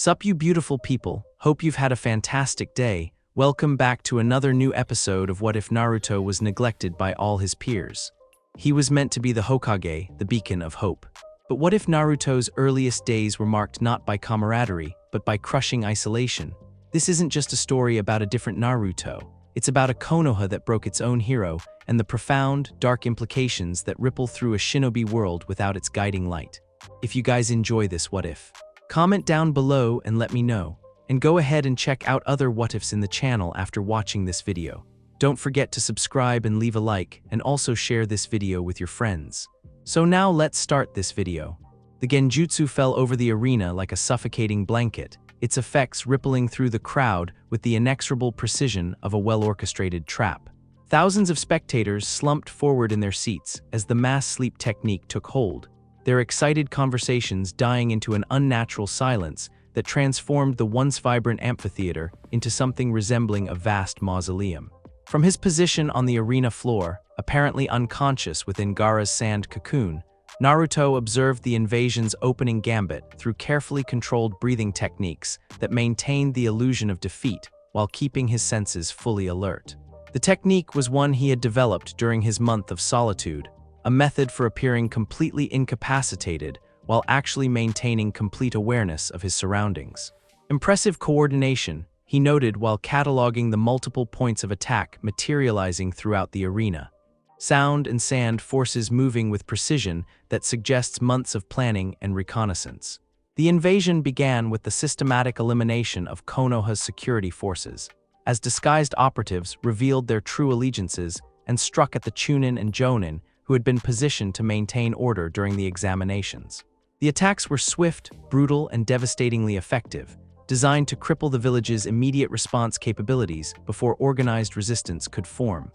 Sup you beautiful people, hope you've had a fantastic day. Welcome back to another new episode of What If Naruto Was Neglected by All His Peers. He was meant to be the Hokage, the beacon of hope. But what if Naruto's earliest days were marked not by camaraderie, but by crushing isolation? This isn't just a story about a different Naruto. It's about a Konoha that broke its own hero, and the profound, dark implications that ripple through a shinobi world without its guiding light. If you guys enjoy this What If, comment down below and let me know. And go ahead and check out other What Ifs in the channel after watching this video. Don't forget to subscribe and leave a like, and also share this video with your friends. So now let's start this video. The genjutsu fell over the arena like a suffocating blanket, its effects rippling through the crowd with the inexorable precision of a well-orchestrated trap. Thousands of spectators slumped forward in their seats as the mass sleep technique took hold, their excited conversations dying into an unnatural silence that transformed the once vibrant amphitheater into something resembling a vast mausoleum. From his position on the arena floor, apparently unconscious within Gaara's sand cocoon, Naruto observed the invasion's opening gambit through carefully controlled breathing techniques that maintained the illusion of defeat while keeping his senses fully alert. The technique was one he had developed during his month of solitude, a method for appearing completely incapacitated while actually maintaining complete awareness of his surroundings. Impressive coordination, he noted while cataloging the multiple points of attack materializing throughout the arena. Sound and sand forces moving with precision that suggests months of planning and reconnaissance. The invasion began with the systematic elimination of Konoha's security forces, as disguised operatives revealed their true allegiances and struck at the Chunin and Jonin who had been positioned to maintain order during the examinations. The attacks were swift, brutal, and devastatingly effective, designed to cripple the village's immediate response capabilities before organized resistance could form.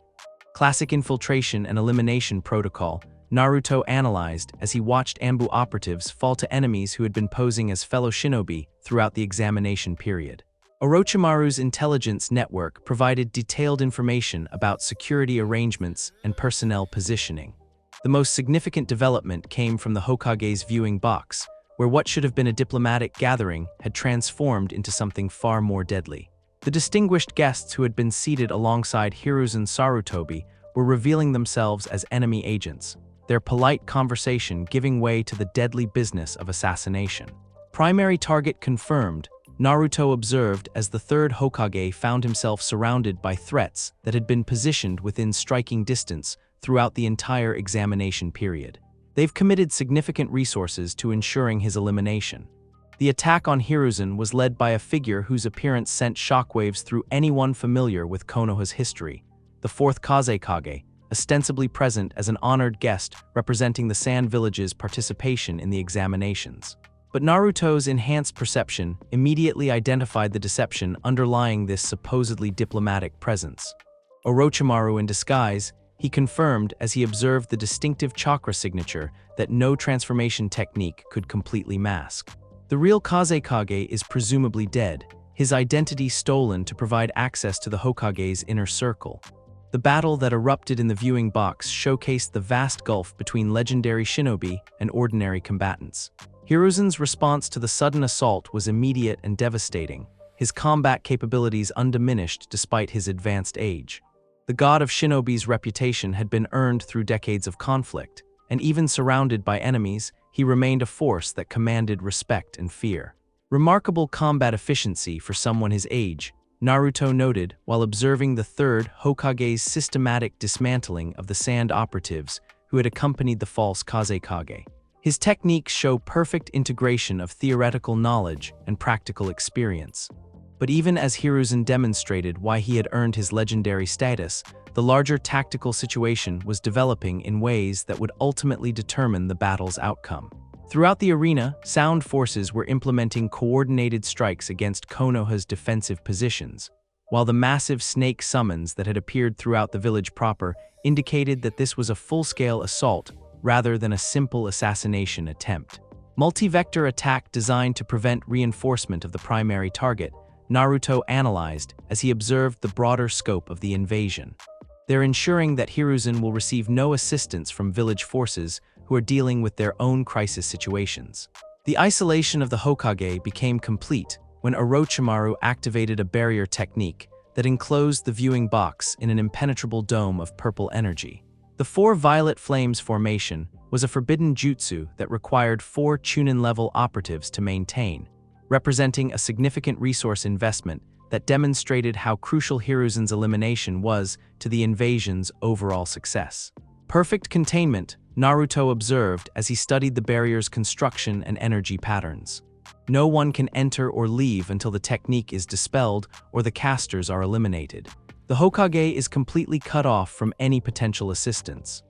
Classic infiltration and elimination protocol, Naruto analyzed as he watched Anbu operatives fall to enemies who had been posing as fellow shinobi throughout the examination period. Orochimaru's intelligence network provided detailed information about security arrangements and personnel positioning. The most significant development came from the Hokage's viewing box, where what should have been a diplomatic gathering had transformed into something far more deadly. The distinguished guests who had been seated alongside Hiruzen Sarutobi were revealing themselves as enemy agents, their polite conversation giving way to the deadly business of assassination. Primary target confirmed, Naruto observed as the third Hokage found himself surrounded by threats that had been positioned within striking distance throughout the entire examination period. They've committed significant resources to ensuring his elimination. The attack on Hiruzen was led by a figure whose appearance sent shockwaves through anyone familiar with Konoha's history, the fourth Kazekage, ostensibly present as an honored guest representing the Sand Village's participation in the examinations. But Naruto's enhanced perception immediately identified the deception underlying this supposedly diplomatic presence. Orochimaru in disguise, he confirmed as he observed the distinctive chakra signature that no transformation technique could completely mask. The real Kazekage is presumably dead, his identity stolen to provide access to the Hokage's inner circle. The battle that erupted in the viewing box showcased the vast gulf between legendary shinobi and ordinary combatants. Hiruzen's response to the sudden assault was immediate and devastating, his combat capabilities undiminished despite his advanced age. The god of shinobi's reputation had been earned through decades of conflict, and even surrounded by enemies, he remained a force that commanded respect and fear. Remarkable combat efficiency for someone his age, Naruto noted while observing the third Hokage's systematic dismantling of the sand operatives who had accompanied the false Kazekage. His techniques show perfect integration of theoretical knowledge and practical experience. But even as Hiruzen demonstrated why he had earned his legendary status, the larger tactical situation was developing in ways that would ultimately determine the battle's outcome. Throughout the arena, sound forces were implementing coordinated strikes against Konoha's defensive positions, while the massive snake summons that had appeared throughout the village proper indicated that this was a full-scale assault rather than a simple assassination attempt. Multi-vector attack designed to prevent reinforcement of the primary target, Naruto analyzed as he observed the broader scope of the invasion. They're ensuring that Hiruzen will receive no assistance from village forces who are dealing with their own crisis situations. The isolation of the Hokage became complete when Orochimaru activated a barrier technique that enclosed the viewing box in an impenetrable dome of purple energy. The Four Violet Flames formation was a forbidden jutsu that required 4 Chunin-level operatives to maintain, representing a significant resource investment that demonstrated how crucial Hiruzen's elimination was to the invasion's overall success. Perfect containment, Naruto observed as he studied the barrier's construction and energy patterns. No one can enter or leave until the technique is dispelled or the casters are eliminated. The Hokage is completely cut off from any potential assistance.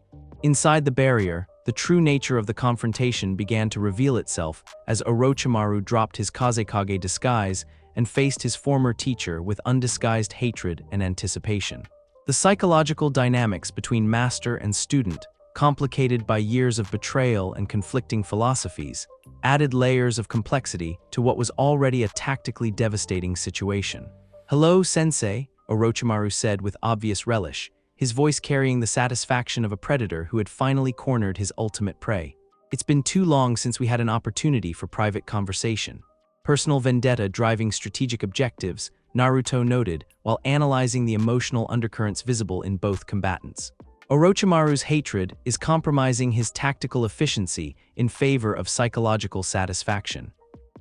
Inside the barrier, the true nature of the confrontation began to reveal itself as Orochimaru dropped his Kazekage disguise and faced his former teacher with undisguised hatred and anticipation. The psychological dynamics between master and student, complicated by years of betrayal and conflicting philosophies, added layers of complexity to what was already a tactically devastating situation. "Hello, sensei," Orochimaru said with obvious relish, his voice carrying the satisfaction of a predator who had finally cornered his ultimate prey. "It's been too long since we had an opportunity for private conversation." Personal vendetta driving strategic objectives, Naruto noted while analyzing the emotional undercurrents visible in both combatants. Orochimaru's hatred is compromising his tactical efficiency in favor of psychological satisfaction.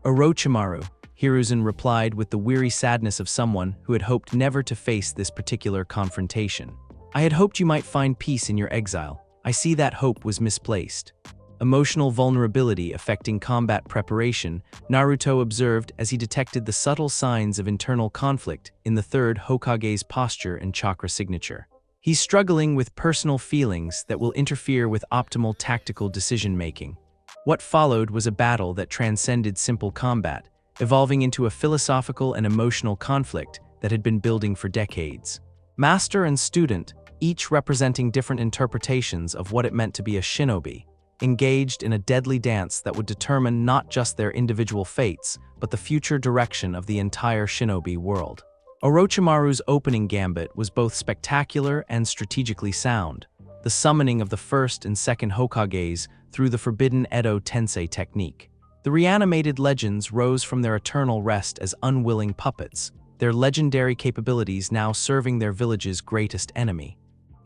"Orochimaru," Hiruzen replied with the weary sadness of someone who had hoped never to face this particular confrontation. "I had hoped you might find peace in your exile. I see that hope was misplaced." Emotional vulnerability affecting combat preparation, Naruto observed as he detected the subtle signs of internal conflict in the third Hokage's posture and chakra signature. He's struggling with personal feelings that will interfere with optimal tactical decision-making. What followed was a battle that transcended simple combat, evolving into a philosophical and emotional conflict that had been building for decades. Master and student, each representing different interpretations of what it meant to be a shinobi, engaged in a deadly dance that would determine not just their individual fates, but the future direction of the entire shinobi world. Orochimaru's opening gambit was both spectacular and strategically sound, the summoning of the first and second Hokages through the forbidden Edo Tensei technique. The reanimated legends rose from their eternal rest as unwilling puppets, their legendary capabilities now serving their village's greatest enemy.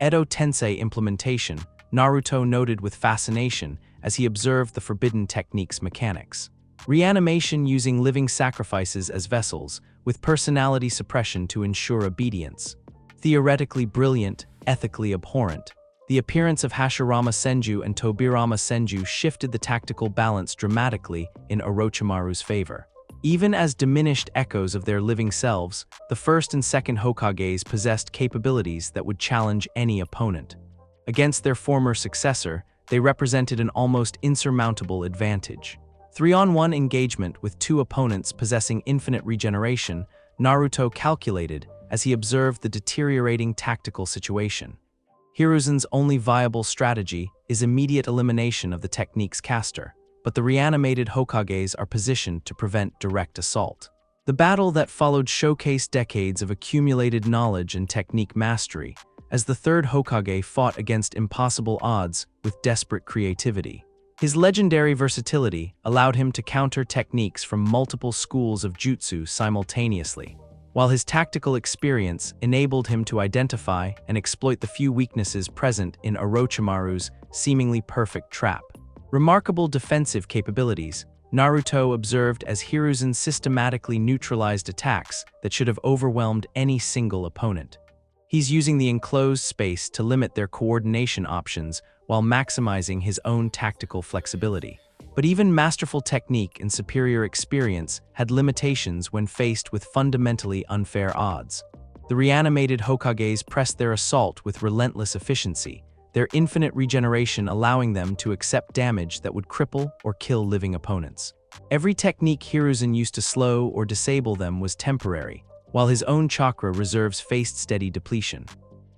Edo Tensei implementation, Naruto noted with fascination as he observed the forbidden technique's mechanics. Reanimation using living sacrifices as vessels, with personality suppression to ensure obedience. Theoretically brilliant, ethically abhorrent. The appearance of Hashirama Senju and Tobirama Senju shifted the tactical balance dramatically in Orochimaru's favor. Even as diminished echoes of their living selves, the first and second Hokages possessed capabilities that would challenge any opponent. Against their former successor, they represented an almost insurmountable advantage. 3-on-1 engagement with 2 opponents possessing infinite regeneration, Naruto calculated as he observed the deteriorating tactical situation. Hiruzen's only viable strategy is immediate elimination of the technique's caster, but the reanimated Hokages are positioned to prevent direct assault. The battle that followed showcased decades of accumulated knowledge and technique mastery, as the third Hokage fought against impossible odds with desperate creativity. His legendary versatility allowed him to counter techniques from multiple schools of jutsu simultaneously, while his tactical experience enabled him to identify and exploit the few weaknesses present in Orochimaru's seemingly perfect trap. Remarkable defensive capabilities, Naruto observed as Hiruzen systematically neutralized attacks that should have overwhelmed any single opponent. He's using the enclosed space to limit their coordination options while maximizing his own tactical flexibility. But even masterful technique and superior experience had limitations when faced with fundamentally unfair odds. The reanimated Hokages pressed their assault with relentless efficiency, their infinite regeneration allowing them to accept damage that would cripple or kill living opponents. Every technique Hiruzen used to slow or disable them was temporary, while his own chakra reserves faced steady depletion.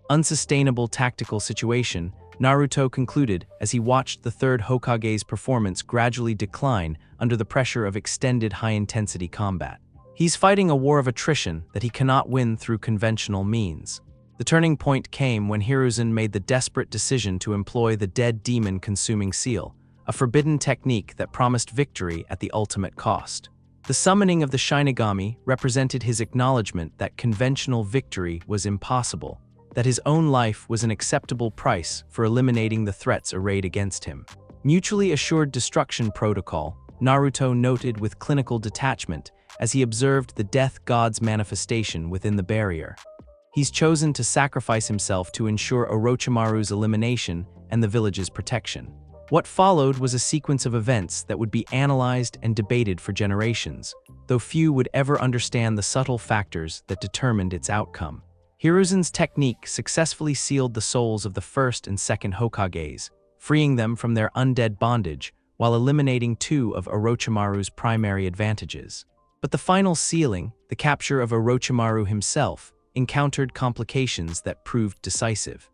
Unsustainable tactical situation, Naruto concluded as he watched the third Hokage's performance gradually decline under the pressure of extended high-intensity combat. He's fighting a war of attrition that he cannot win through conventional means. The turning point came when Hiruzen made the desperate decision to employ the dead demon-consuming seal, a forbidden technique that promised victory at the ultimate cost. The summoning of the Shinigami represented his acknowledgement that conventional victory was impossible, that his own life was an acceptable price for eliminating the threats arrayed against him. Mutually assured destruction protocol, Naruto noted with clinical detachment as he observed the death god's manifestation within the barrier. He's chosen to sacrifice himself to ensure Orochimaru's elimination and the village's protection. What followed was a sequence of events that would be analyzed and debated for generations, though few would ever understand the subtle factors that determined its outcome. Hiruzen's technique successfully sealed the souls of the first and second Hokages, freeing them from their undead bondage while eliminating two of Orochimaru's primary advantages. But the final sealing, the capture of Orochimaru himself, encountered complications that proved decisive.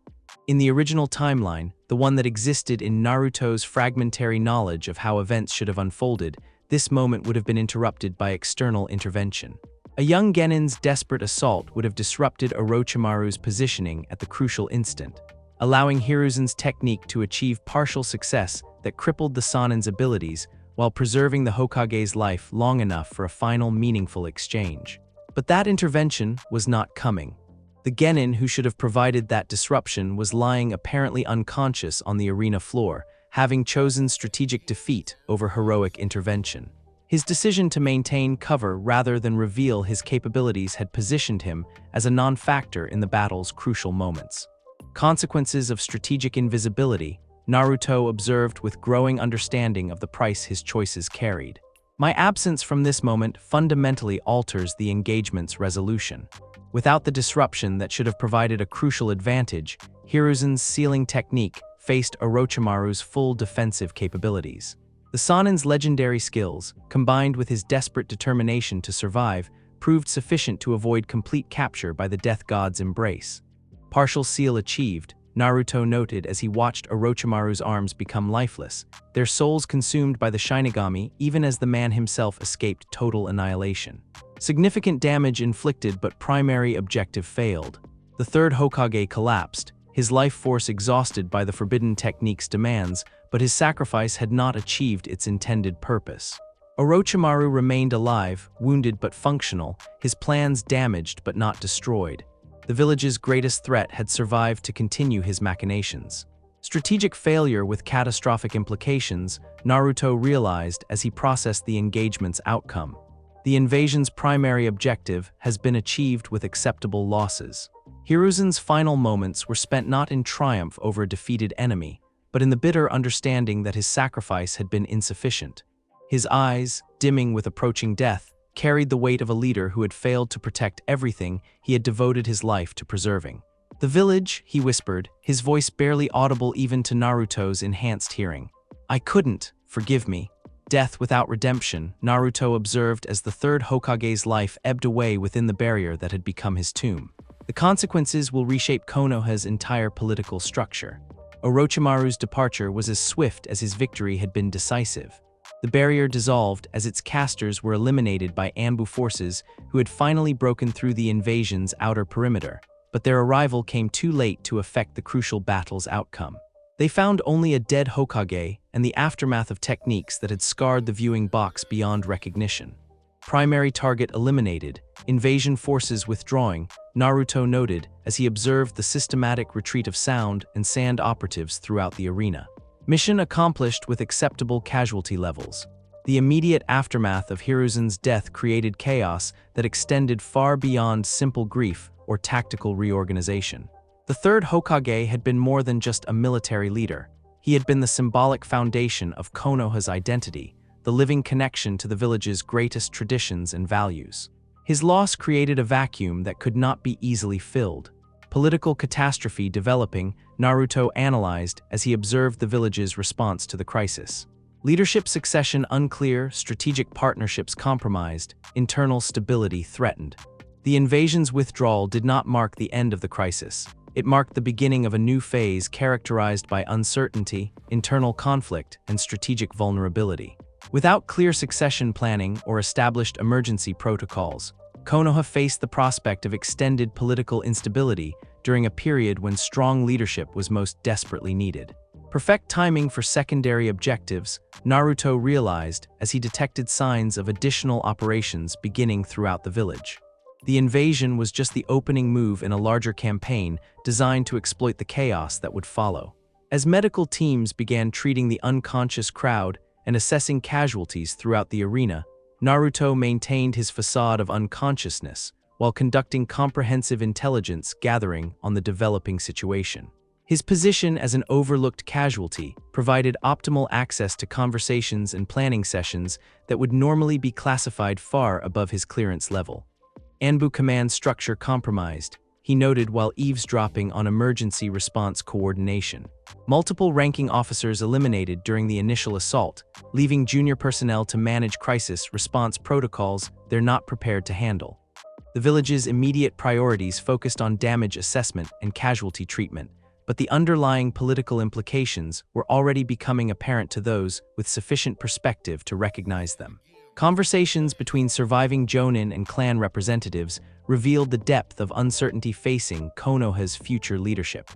In the original timeline, the one that existed in Naruto's fragmentary knowledge of how events should have unfolded, this moment would have been interrupted by external intervention. A young Genin's desperate assault would have disrupted Orochimaru's positioning at the crucial instant, allowing Hiruzen's technique to achieve partial success that crippled the Sannin's abilities while preserving the Hokage's life long enough for a final meaningful exchange. But that intervention was not coming. The Genin who should have provided that disruption was lying apparently unconscious on the arena floor, having chosen strategic defeat over heroic intervention. His decision to maintain cover rather than reveal his capabilities had positioned him as a non-factor in the battle's crucial moments. Consequences of strategic invisibility, Naruto observed with growing understanding of the price his choices carried. My absence from this moment fundamentally alters the engagement's resolution. Without the disruption that should have provided a crucial advantage, Hiruzen's sealing technique faced Orochimaru's full defensive capabilities. The Sannin's legendary skills, combined with his desperate determination to survive, proved sufficient to avoid complete capture by the death god's embrace. Partial seal achieved, Naruto noted as he watched Orochimaru's arms become lifeless, their souls consumed by the Shinigami even as the man himself escaped total annihilation. Significant damage inflicted but primary objective failed. The third Hokage collapsed, his life force exhausted by the forbidden technique's demands, but his sacrifice had not achieved its intended purpose. Orochimaru remained alive, wounded but functional, his plans damaged but not destroyed. The village's greatest threat had survived to continue his machinations. Strategic failure with catastrophic implications, Naruto realized as he processed the engagement's outcome. The invasion's primary objective has been achieved with acceptable losses. Hiruzen's final moments were spent not in triumph over a defeated enemy, but in the bitter understanding that his sacrifice had been insufficient. His eyes, dimming with approaching death, carried the weight of a leader who had failed to protect everything he had devoted his life to preserving. "The village," he whispered, his voice barely audible even to Naruto's enhanced hearing. "I couldn't, forgive me." Death without redemption, Naruto observed as the third Hokage's life ebbed away within the barrier that had become his tomb. The consequences will reshape Konoha's entire political structure. Orochimaru's departure was as swift as his victory had been decisive. The barrier dissolved as its casters were eliminated by Anbu forces who had finally broken through the invasion's outer perimeter, but their arrival came too late to affect the crucial battle's outcome. They found only a dead Hokage and the aftermath of techniques that had scarred the viewing box beyond recognition. Primary target eliminated, invasion forces withdrawing, Naruto noted as he observed the systematic retreat of sound and sand operatives throughout the arena. Mission accomplished with acceptable casualty levels. The immediate aftermath of Hiruzen's death created chaos that extended far beyond simple grief or tactical reorganization. The third Hokage had been more than just a military leader. He had been the symbolic foundation of Konoha's identity, the living connection to the village's greatest traditions and values. His loss created a vacuum that could not be easily filled. Political catastrophe developing, Naruto analyzed as he observed the village's response to the crisis. Leadership succession unclear, strategic partnerships compromised, internal stability threatened. The invasion's withdrawal did not mark the end of the crisis. It marked the beginning of a new phase characterized by uncertainty, internal conflict, and strategic vulnerability. Without clear succession planning or established emergency protocols, Konoha faced the prospect of extended political instability during a period when strong leadership was most desperately needed. Perfect timing for secondary objectives, Naruto realized as he detected signs of additional operations beginning throughout the village. The invasion was just the opening move in a larger campaign designed to exploit the chaos that would follow. As medical teams began treating the unconscious crowd and assessing casualties throughout the arena, Naruto maintained his facade of unconsciousness while conducting comprehensive intelligence gathering on the developing situation. His position as an overlooked casualty provided optimal access to conversations and planning sessions that would normally be classified far above his clearance level. Anbu command structure compromised, he noted while eavesdropping on emergency response coordination. Multiple ranking officers eliminated during the initial assault, leaving junior personnel to manage crisis response protocols they're not prepared to handle. The village's immediate priorities focused on damage assessment and casualty treatment, but the underlying political implications were already becoming apparent to those with sufficient perspective to recognize them. Conversations between surviving Jonin and clan representatives revealed the depth of uncertainty facing Konoha's future leadership.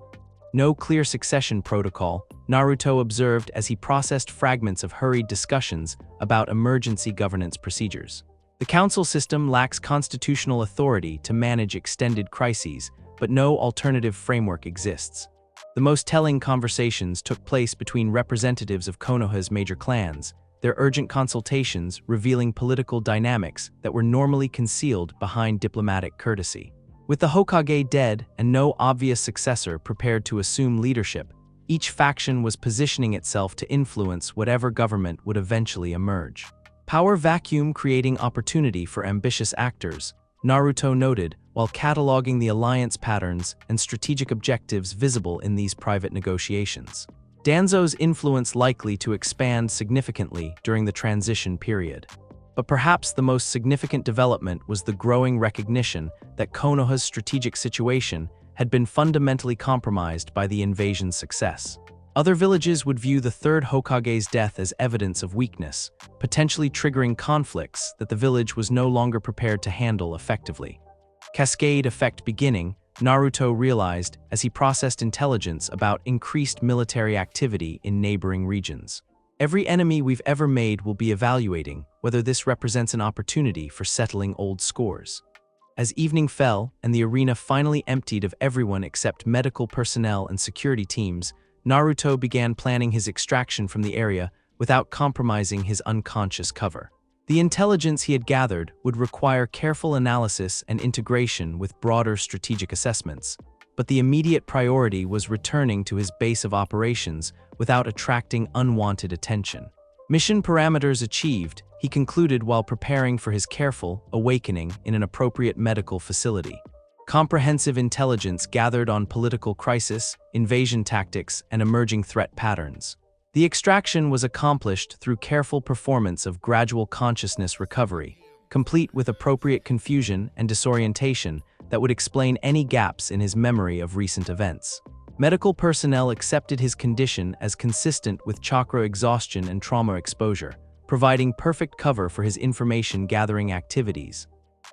No clear succession protocol, Naruto observed as he processed fragments of hurried discussions about emergency governance procedures. The council system lacks constitutional authority to manage extended crises, but no alternative framework exists. The most telling conversations took place between representatives of Konoha's major clans, their urgent consultations revealing political dynamics that were normally concealed behind diplomatic courtesy. With the Hokage dead and no obvious successor prepared to assume leadership, each faction was positioning itself to influence whatever government would eventually emerge. Power vacuum creating opportunity for ambitious actors, Naruto noted while cataloging the alliance patterns and strategic objectives visible in these private negotiations. Danzo's influence likely to expand significantly during the transition period. But perhaps the most significant development was the growing recognition that Konoha's strategic situation had been fundamentally compromised by the invasion's success. Other villages would view the third Hokage's death as evidence of weakness, potentially triggering conflicts that the village was no longer prepared to handle effectively. Cascade effect beginning, Naruto realized as he processed intelligence about increased military activity in neighboring regions. Every enemy we've ever made will be evaluating whether this represents an opportunity for settling old scores. As evening fell and the arena finally emptied of everyone except medical personnel and security teams, Naruto began planning his extraction from the area without compromising his unconscious cover. The intelligence he had gathered would require careful analysis and integration with broader strategic assessments, but the immediate priority was returning to his base of operations without attracting unwanted attention. Mission parameters achieved, he concluded while preparing for his careful awakening in an appropriate medical facility. Comprehensive intelligence gathered on political crisis, invasion tactics, and emerging threat patterns. The extraction was accomplished through careful performance of gradual consciousness recovery, complete with appropriate confusion and disorientation that would explain any gaps in his memory of recent events. Medical personnel accepted his condition as consistent with chakra exhaustion and trauma exposure, providing perfect cover for his information-gathering activities.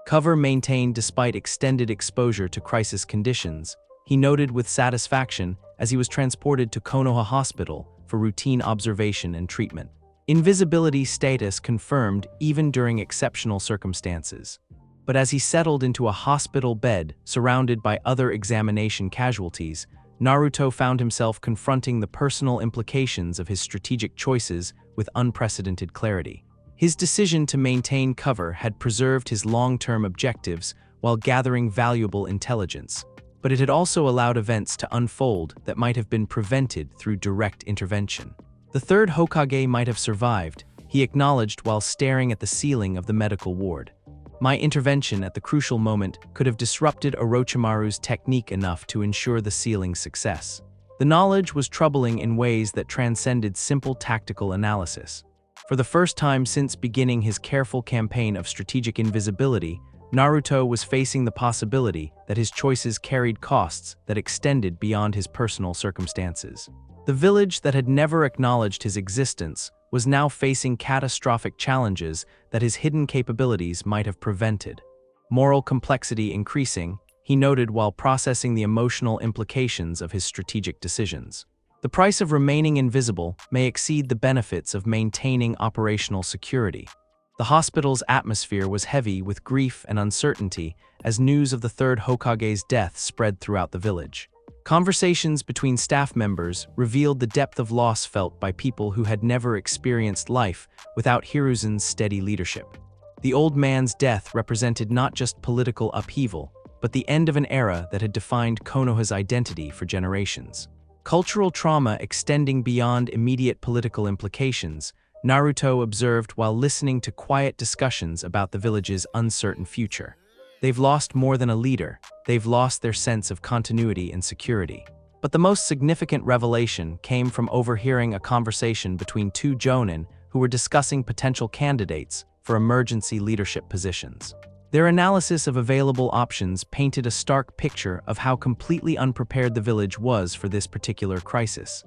Cover maintained despite extended exposure to crisis conditions, he noted with satisfaction as he was transported to Konoha Hospital for routine observation and treatment. Invisibility status confirmed even during exceptional circumstances. But as he settled into a hospital bed surrounded by other examination casualties, Naruto found himself confronting the personal implications of his strategic choices with unprecedented clarity. His decision to maintain cover had preserved his long-term objectives while gathering valuable intelligence, but it had also allowed events to unfold that might have been prevented through direct intervention. The third Hokage might have survived, he acknowledged while staring at the ceiling of the medical ward. My intervention at the crucial moment could have disrupted Orochimaru's technique enough to ensure the ceiling's success. The knowledge was troubling in ways that transcended simple tactical analysis. For the first time since beginning his careful campaign of strategic invisibility, Naruto was facing the possibility that his choices carried costs that extended beyond his personal circumstances. The village that had never acknowledged his existence was now facing catastrophic challenges that his hidden capabilities might have prevented. Moral complexity increasing, he noted while processing the emotional implications of his strategic decisions. The price of remaining invisible may exceed the benefits of maintaining operational security. The hospital's atmosphere was heavy with grief and uncertainty as news of the third Hokage's death spread throughout the village. Conversations between staff members revealed the depth of loss felt by people who had never experienced life without Hiruzen's steady leadership. The old man's death represented not just political upheaval, but the end of an era that had defined Konoha's identity for generations. Cultural trauma extending beyond immediate political implications, Naruto observed while listening to quiet discussions about the village's uncertain future. They've lost more than a leader, they've lost their sense of continuity and security. But the most significant revelation came from overhearing a conversation between two jonin who were discussing potential candidates for emergency leadership positions. Their analysis of available options painted a stark picture of how completely unprepared the village was for this particular crisis.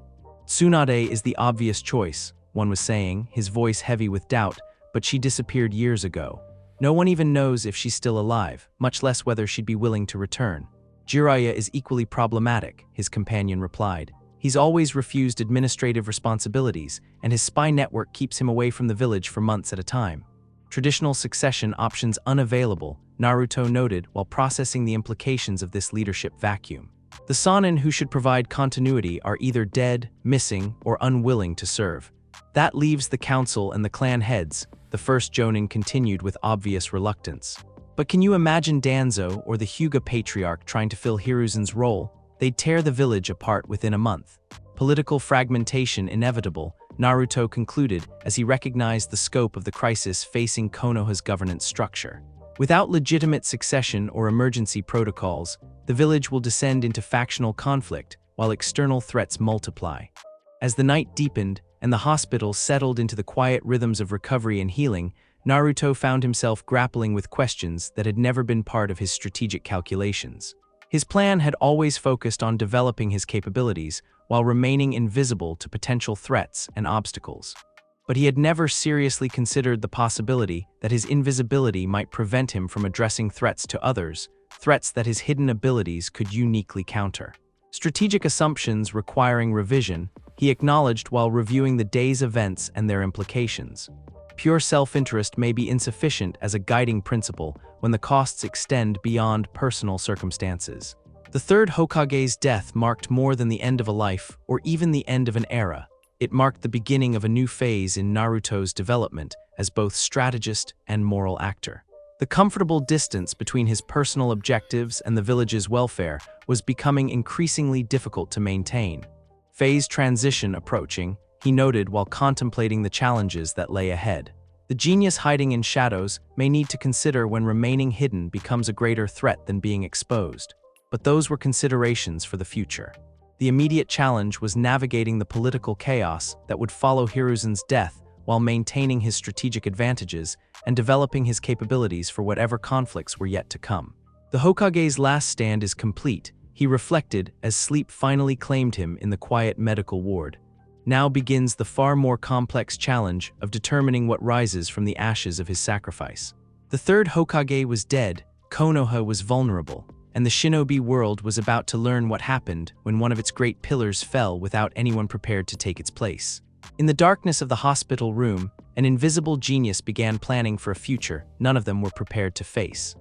Tsunade is the obvious choice, one was saying, his voice heavy with doubt, but she disappeared years ago. No one even knows if she's still alive, much less whether she'd be willing to return. Jiraiya is equally problematic, his companion replied. He's always refused administrative responsibilities, and his spy network keeps him away from the village for months at a time. Traditional succession options unavailable, Naruto noted while processing the implications of this leadership vacuum. The Sannin who should provide continuity are either dead, missing, or unwilling to serve. That leaves the council and the clan heads, the first jonin continued with obvious reluctance. But can you imagine Danzo or the Hyuga patriarch trying to fill Hiruzen's role? They'd tear the village apart within a month. Political fragmentation inevitable, Naruto concluded as he recognized the scope of the crisis facing Konoha's governance structure. Without legitimate succession or emergency protocols, the village will descend into factional conflict while external threats multiply. As the night deepened and the hospital settled into the quiet rhythms of recovery and healing, Naruto found himself grappling with questions that had never been part of his strategic calculations. His plan had always focused on developing his capabilities while remaining invisible to potential threats and obstacles. But he had never seriously considered the possibility that his invisibility might prevent him from addressing threats to others, threats that his hidden abilities could uniquely counter. Strategic assumptions requiring revision, he acknowledged while reviewing the day's events and their implications. Pure self-interest may be insufficient as a guiding principle when the costs extend beyond personal circumstances. The third Hokage's death marked more than the end of a life or even the end of an era. It marked the beginning of a new phase in Naruto's development as both strategist and moral actor. The comfortable distance between his personal objectives and the village's welfare was becoming increasingly difficult to maintain. Phase transition approaching, he noted while contemplating the challenges that lay ahead. The genius hiding in shadows may need to consider when remaining hidden becomes a greater threat than being exposed. But those were considerations for the future. The immediate challenge was navigating the political chaos that would follow Hiruzen's death while maintaining his strategic advantages and developing his capabilities for whatever conflicts were yet to come. The Hokage's last stand is complete, he reflected as sleep finally claimed him in the quiet medical ward. Now begins the far more complex challenge of determining what rises from the ashes of his sacrifice. The third Hokage was dead, Konoha was vulnerable, and the shinobi world was about to learn what happened when one of its great pillars fell without anyone prepared to take its place. In the darkness of the hospital room, an invisible genius began planning for a future none of them were prepared to face.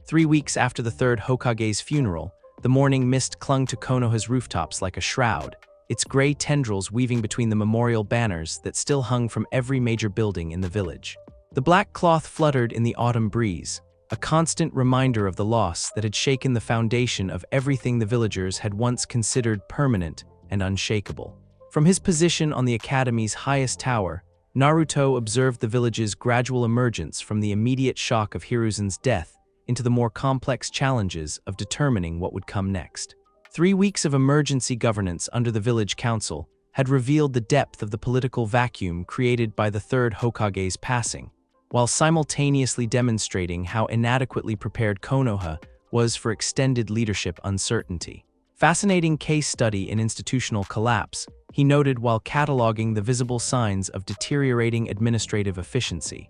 3 weeks after the third Hokage's funeral, the morning mist clung to Konoha's rooftops like a shroud, its gray tendrils weaving between the memorial banners that still hung from every major building in the village. The black cloth fluttered in the autumn breeze, a constant reminder of the loss that had shaken the foundation of everything the villagers had once considered permanent and unshakable. From his position on the academy's highest tower, Naruto observed the village's gradual emergence from the immediate shock of Hiruzen's death into the more complex challenges of determining what would come next. 3 weeks of emergency governance under the village council had revealed the depth of the political vacuum created by the third Hokage's passing, while simultaneously demonstrating how inadequately prepared Konoha was for extended leadership uncertainty. Fascinating case study in institutional collapse, he noted while cataloging the visible signs of deteriorating administrative efficiency.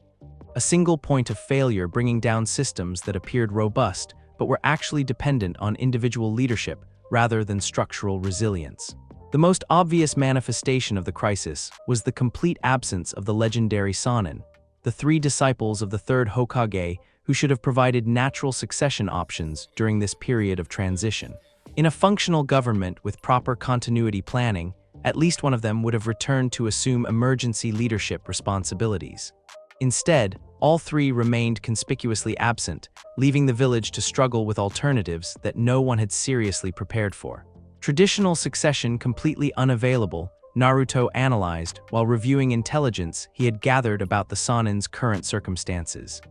A single point of failure bringing down systems that appeared robust but were actually dependent on individual leadership rather than structural resilience. The most obvious manifestation of the crisis was the complete absence of the legendary Sannin, the three disciples of the third Hokage who should have provided natural succession options during this period of transition. In a functional government with proper continuity planning, at least one of them would have returned to assume emergency leadership responsibilities. Instead, all three remained conspicuously absent, leaving the village to struggle with alternatives that no one had seriously prepared for. Traditional succession completely unavailable, Naruto analyzed while reviewing intelligence he had gathered about the Sannin's current circumstances,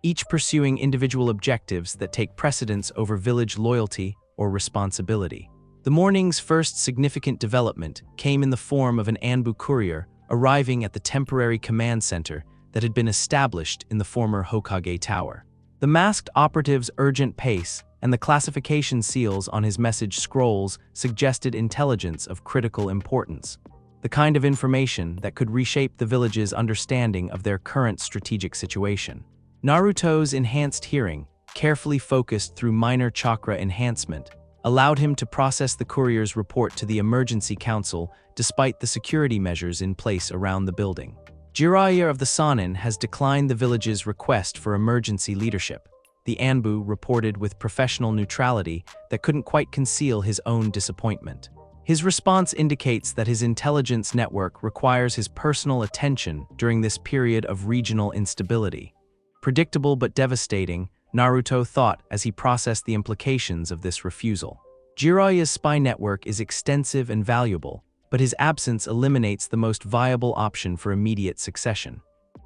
each pursuing individual objectives that take precedence over village loyalty or responsibility. The morning's first significant development came in the form of an Anbu courier arriving at the temporary command center that had been established in the former Hokage Tower. The masked operative's urgent pace and the classification seals on his message scrolls suggested intelligence of critical importance, the kind of information that could reshape the village's understanding of their current strategic situation. Naruto's enhanced hearing, carefully focused through minor chakra enhancement, allowed him to process the courier's report to the emergency council despite the security measures in place around the building. Jiraiya of the Sannin has declined the village's request for emergency leadership, the Anbu reported with professional neutrality that couldn't quite conceal his own disappointment. His response indicates that his intelligence network requires his personal attention during this period of regional instability. Predictable but devastating, Naruto thought as he processed the implications of this refusal. Jiraiya's spy network is extensive and valuable, but his absence eliminates the most viable option for immediate succession.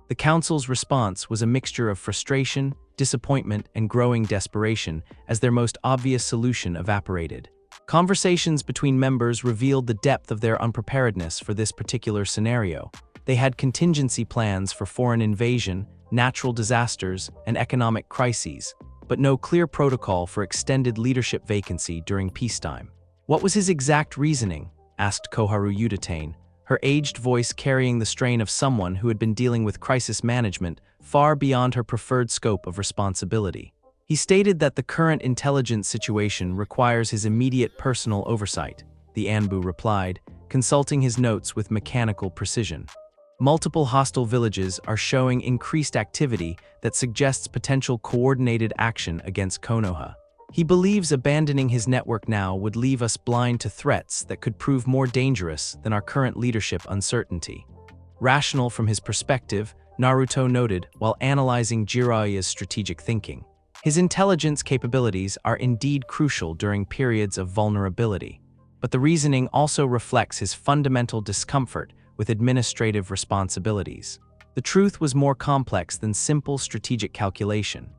The council's response was a mixture of frustration, disappointment, and growing desperation as their most obvious solution evaporated. Conversations between members revealed the depth of their unpreparedness for this particular scenario. They had contingency plans for foreign invasion, natural disasters, and economic crises, but no clear protocol for extended leadership vacancy during peacetime. What was his exact reasoning? Asked Koharu Udatane, her aged voice carrying the strain of someone who had been dealing with crisis management far beyond her preferred scope of responsibility. He stated that the current intelligence situation requires his immediate personal oversight, the Anbu replied, consulting his notes with mechanical precision. Multiple hostile villages are showing increased activity that suggests potential coordinated action against Konoha. He believes abandoning his network now would leave us blind to threats that could prove more dangerous than our current leadership uncertainty. Rational from his perspective, Naruto noted while analyzing Jiraiya's strategic thinking. His intelligence capabilities are indeed crucial during periods of vulnerability, but the reasoning also reflects his fundamental discomfort with administrative responsibilities. The truth was more complex than simple strategic calculation.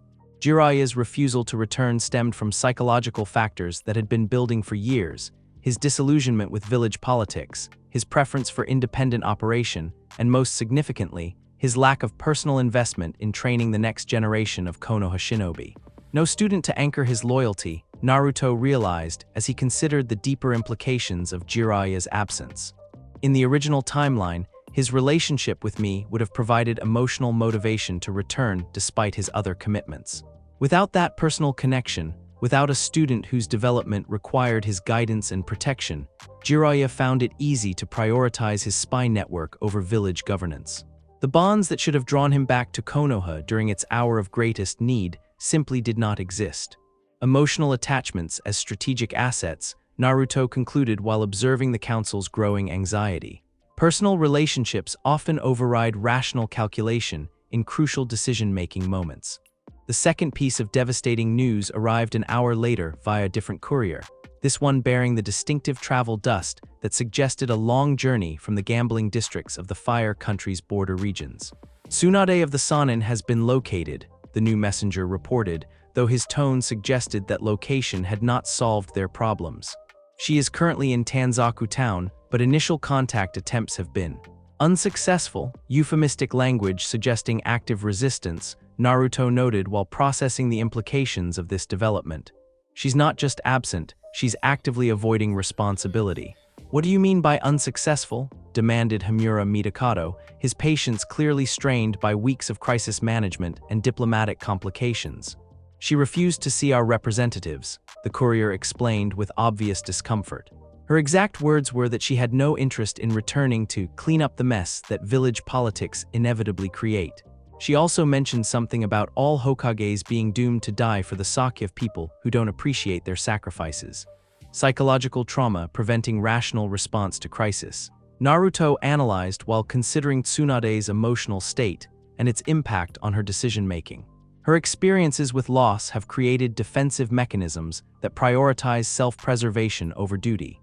Jiraiya's refusal to return stemmed from psychological factors that had been building for years: his disillusionment with village politics, his preference for independent operation, and most significantly, his lack of personal investment in training the next generation of Konoha shinobi. No student to anchor his loyalty, Naruto realized as he considered the deeper implications of Jiraiya's absence. In the original timeline, his relationship with me would have provided emotional motivation to return despite his other commitments. Without that personal connection, without a student whose development required his guidance and protection, Jiraiya found it easy to prioritize his spy network over village governance. The bonds that should have drawn him back to Konoha during its hour of greatest need simply did not exist. Emotional attachments as strategic assets, Naruto concluded while observing the council's growing anxiety. Personal relationships often override rational calculation in crucial decision-making moments. The second piece of devastating news arrived an hour later via a different courier, this one bearing the distinctive travel dust that suggested a long journey from the gambling districts of the Fire Country's border regions. Tsunade of the Sannin has been located, the new messenger reported, though his tone suggested that location had not solved their problems. She is currently in Tanzaku town, but initial contact attempts have been unsuccessful, euphemistic language suggesting active resistance, Naruto noted while processing the implications of this development. She's not just absent, she's actively avoiding responsibility. What do you mean by unsuccessful? Demanded Himura Midokado, his patience clearly strained by weeks of crisis management and diplomatic complications. She refused to see our representatives, the courier explained with obvious discomfort. Her exact words were that she had no interest in returning to clean up the mess that village politics inevitably create. She also mentioned something about all Hokages being doomed to die for the sake of people who don't appreciate their sacrifices. Psychological trauma preventing rational response to crisis. Naruto analyzed while considering Tsunade's emotional state and its impact on her decision-making. Her experiences with loss have created defensive mechanisms that prioritize self-preservation over duty.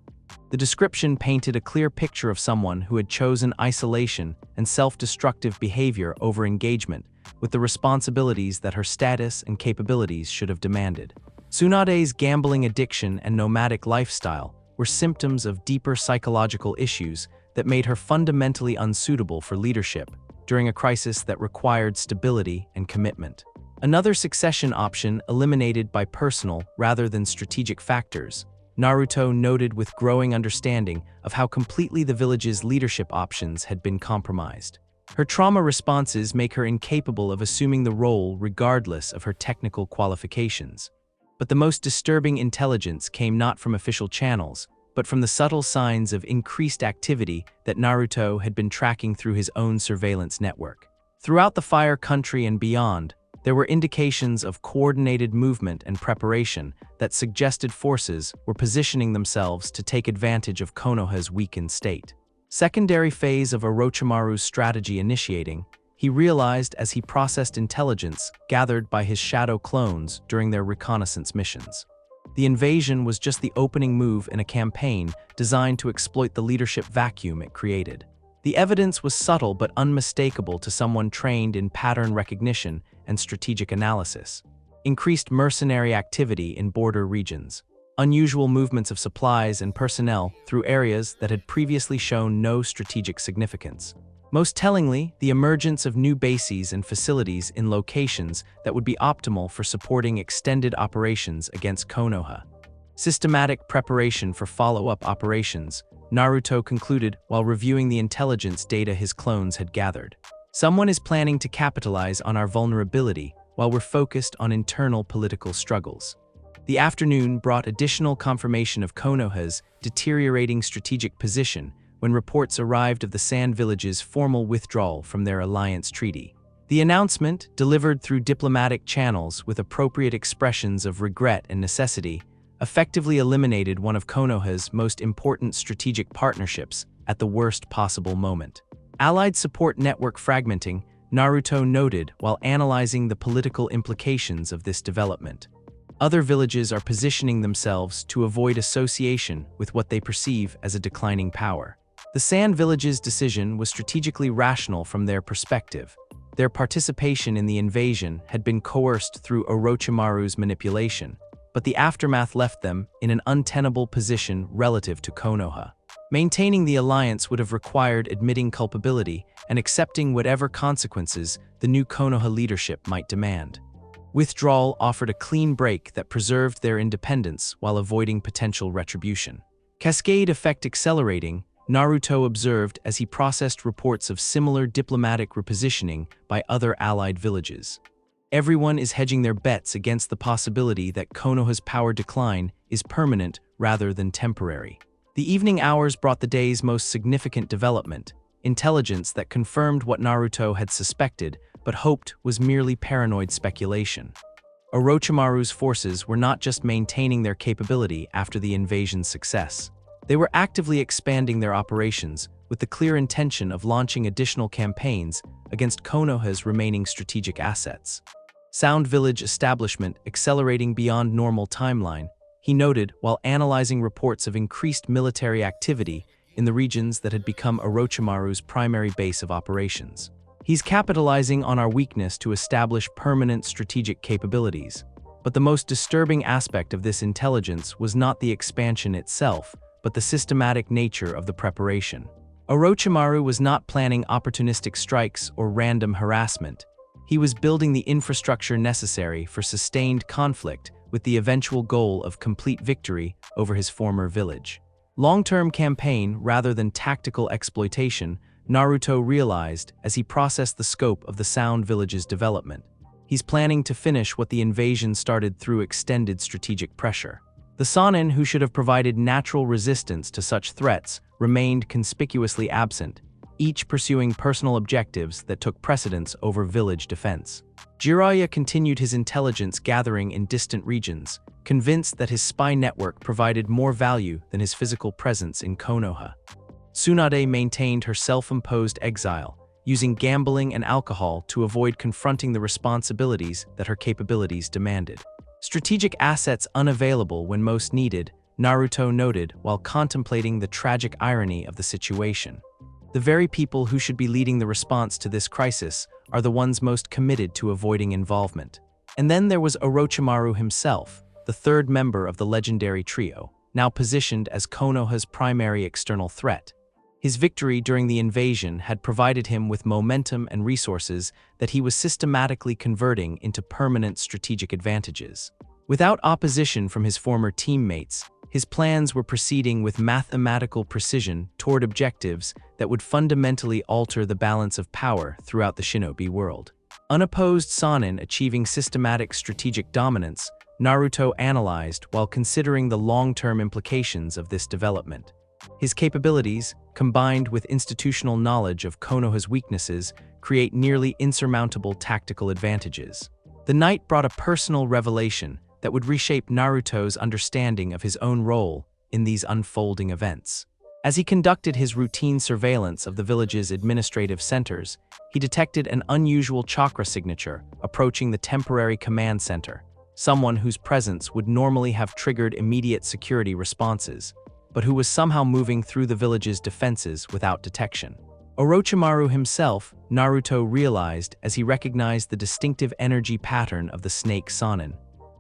The description painted a clear picture of someone who had chosen isolation and self-destructive behavior over engagement with the responsibilities that her status and capabilities should have demanded. Tsunade's gambling addiction and nomadic lifestyle were symptoms of deeper psychological issues that made her fundamentally unsuitable for leadership during a crisis that required stability and commitment. Another succession option eliminated by personal rather than strategic factors. Naruto noted with growing understanding of how completely the village's leadership options had been compromised. Her trauma responses make her incapable of assuming the role regardless of her technical qualifications. But the most disturbing intelligence came not from official channels, but from the subtle signs of increased activity that Naruto had been tracking through his own surveillance network. Throughout the Fire Country and beyond, there were indications of coordinated movement and preparation that suggested forces were positioning themselves to take advantage of Konoha's weakened state. Secondary phase of Orochimaru's strategy initiating, he realized as he processed intelligence gathered by his shadow clones during their reconnaissance missions. The invasion was just the opening move in a campaign designed to exploit the leadership vacuum it created. The evidence was subtle but unmistakable to someone trained in pattern recognition and strategic analysis. Increased mercenary activity in border regions. Unusual movements of supplies and personnel through areas that had previously shown no strategic significance. Most tellingly, the emergence of new bases and facilities in locations that would be optimal for supporting extended operations against Konoha. Systematic preparation for follow-up operations, Naruto concluded while reviewing the intelligence data his clones had gathered. Someone is planning to capitalize on our vulnerability while we're focused on internal political struggles. The afternoon brought additional confirmation of Konoha's deteriorating strategic position when reports arrived of the Sand Village's formal withdrawal from their alliance treaty. The announcement, delivered through diplomatic channels with appropriate expressions of regret and necessity, effectively eliminated one of Konoha's most important strategic partnerships at the worst possible moment. Allied support network fragmenting, Naruto noted while analyzing the political implications of this development. Other villages are positioning themselves to avoid association with what they perceive as a declining power. The Sand Village's decision was strategically rational from their perspective. Their participation in the invasion had been coerced through Orochimaru's manipulation, but the aftermath left them in an untenable position relative to Konoha. Maintaining the alliance would have required admitting culpability and accepting whatever consequences the new Konoha leadership might demand. Withdrawal offered a clean break that preserved their independence while avoiding potential retribution. Cascade effect accelerating, Naruto observed as he processed reports of similar diplomatic repositioning by other allied villages. Everyone is hedging their bets against the possibility that Konoha's power decline is permanent rather than temporary. The evening hours brought the day's most significant development, intelligence that confirmed what Naruto had suspected but hoped was merely paranoid speculation. Orochimaru's forces were not just maintaining their capability after the invasion's success. They were actively expanding their operations with the clear intention of launching additional campaigns against Konoha's remaining strategic assets. Sound Village establishment accelerating beyond normal timeline, he noted while analyzing reports of increased military activity in the regions that had become Orochimaru's primary base of operations. He's capitalizing on our weakness to establish permanent strategic capabilities. But the most disturbing aspect of this intelligence was not the expansion itself, but the systematic nature of the preparation. Orochimaru was not planning opportunistic strikes or random harassment. He was building the infrastructure necessary for sustained conflict with the eventual goal of complete victory over his former village. Long-term campaign rather than tactical exploitation, Naruto realized as he processed the scope of the Sound Village's development. He's planning to finish what the invasion started through extended strategic pressure. The Sannin, who should have provided natural resistance to such threats, remained conspicuously absent, each pursuing personal objectives that took precedence over village defense. Jiraiya continued his intelligence gathering in distant regions, convinced that his spy network provided more value than his physical presence in Konoha. Tsunade maintained her self-imposed exile, using gambling and alcohol to avoid confronting the responsibilities that her capabilities demanded. Strategic assets unavailable when most needed, Naruto noted while contemplating the tragic irony of the situation. The very people who should be leading the response to this crisis are the ones most committed to avoiding involvement. And then there was Orochimaru himself, the third member of the legendary trio, now positioned as Konoha's primary external threat. His victory during the invasion had provided him with momentum and resources that he was systematically converting into permanent strategic advantages. Without opposition from his former teammates, his plans were proceeding with mathematical precision toward objectives that would fundamentally alter the balance of power throughout the shinobi world. Unopposed Sannin achieving systematic strategic dominance, Naruto analyzed while considering the long-term implications of this development. His capabilities, combined with institutional knowledge of Konoha's weaknesses, create nearly insurmountable tactical advantages. The night brought a personal revelation that would reshape Naruto's understanding of his own role in these unfolding events. As he conducted his routine surveillance of the village's administrative centers, he detected an unusual chakra signature approaching the temporary command center, someone whose presence would normally have triggered immediate security responses, but who was somehow moving through the village's defenses without detection. Orochimaru himself, Naruto realized as he recognized the distinctive energy pattern of the snake Sannin,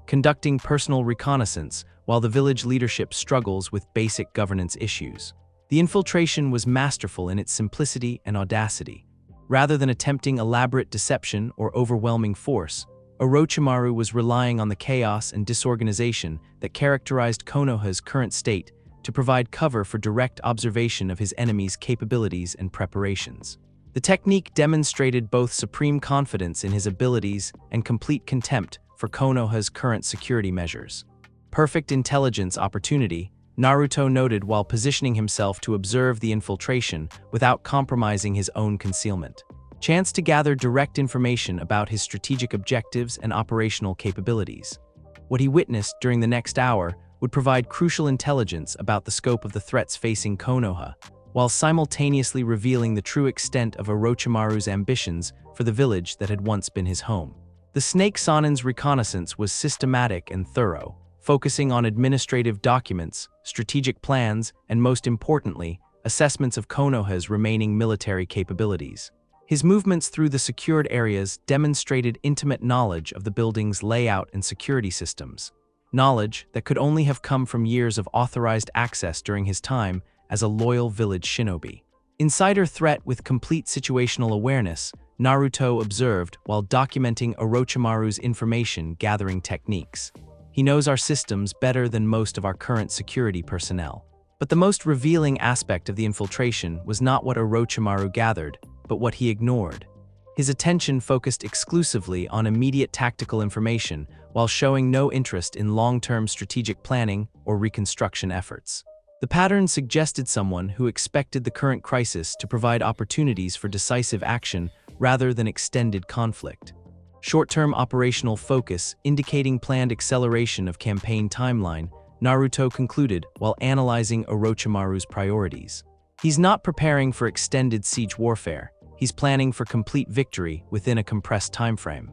conducting personal reconnaissance while the village leadership struggles with basic governance issues. The infiltration was masterful in its simplicity and audacity. Rather than attempting elaborate deception or overwhelming force, Orochimaru was relying on the chaos and disorganization that characterized Konoha's current state to provide cover for direct observation of his enemy's capabilities and preparations. The technique demonstrated both supreme confidence in his abilities and complete contempt for Konoha's current security measures. Perfect intelligence opportunity, Naruto noted while positioning himself to observe the infiltration without compromising his own concealment. Chance to gather direct information about his strategic objectives and operational capabilities. What he witnessed during the next hour would provide crucial intelligence about the scope of the threats facing Konoha, while simultaneously revealing the true extent of Orochimaru's ambitions for the village that had once been his home. The Snake Sannin's reconnaissance was systematic and thorough, focusing on administrative documents, strategic plans, and most importantly, assessments of Konoha's remaining military capabilities. His movements through the secured areas demonstrated intimate knowledge of the building's layout and security systems, knowledge that could only have come from years of authorized access during his time as a loyal village shinobi. Insider threat with complete situational awareness, Naruto observed while documenting Orochimaru's information-gathering techniques. He knows our systems better than most of our current security personnel. But the most revealing aspect of the infiltration was not what Orochimaru gathered, but what he ignored. His attention focused exclusively on immediate tactical information while showing no interest in long-term strategic planning or reconstruction efforts. The pattern suggested someone who expected the current crisis to provide opportunities for decisive action rather than extended conflict. Short-term operational focus indicating planned acceleration of campaign timeline, Naruto concluded while analyzing Orochimaru's priorities. He's not preparing for extended siege warfare. He's planning for complete victory within a compressed timeframe.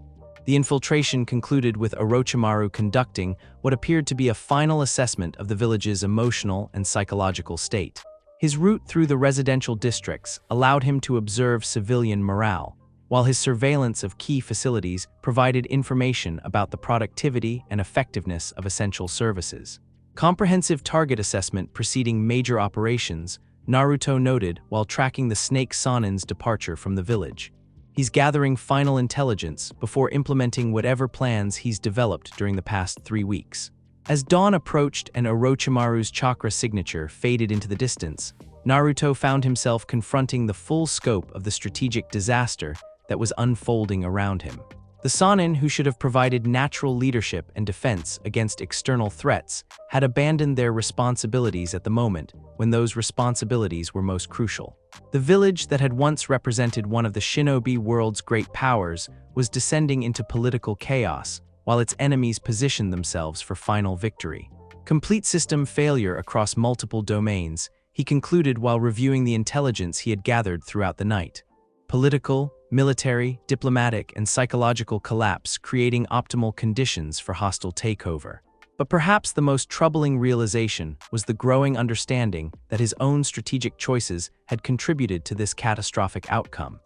The infiltration concluded with Orochimaru conducting what appeared to be a final assessment of the village's emotional and psychological state. His route through the residential districts allowed him to observe civilian morale, while his surveillance of key facilities provided information about the productivity and effectiveness of essential services. Comprehensive target assessment preceding major operations, Naruto noted while tracking the Snake Sannin's departure from the village. He's gathering final intelligence before implementing whatever plans he's developed during the past 3 weeks. As dawn approached and Orochimaru's chakra signature faded into the distance, Naruto found himself confronting the full scope of the strategic disaster that was unfolding around him. The Sannin, who should have provided natural leadership and defense against external threats, had abandoned their responsibilities at the moment when those responsibilities were most crucial. The village that had once represented one of the shinobi world's great powers was descending into political chaos, while its enemies positioned themselves for final victory. Complete system failure across multiple domains, he concluded while reviewing the intelligence he had gathered throughout the night. Political, military, diplomatic, and psychological collapse, creating optimal conditions for hostile takeover. But perhaps the most troubling realization was the growing understanding that his own strategic choices had contributed to this catastrophic outcome.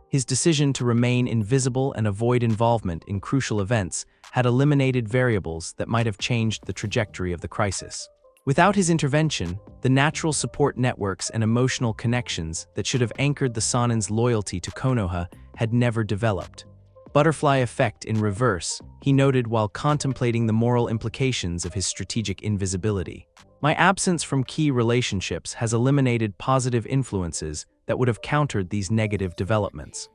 His decision to remain invisible and avoid involvement in crucial events had eliminated variables that might have changed the trajectory of the crisis. Without his intervention, the natural support networks and emotional connections that should have anchored the Sannin's loyalty to Konoha had never developed. Butterfly effect in reverse, he noted while contemplating the moral implications of his strategic invisibility. My absence from key relationships has eliminated positive influences that would have countered these negative developments.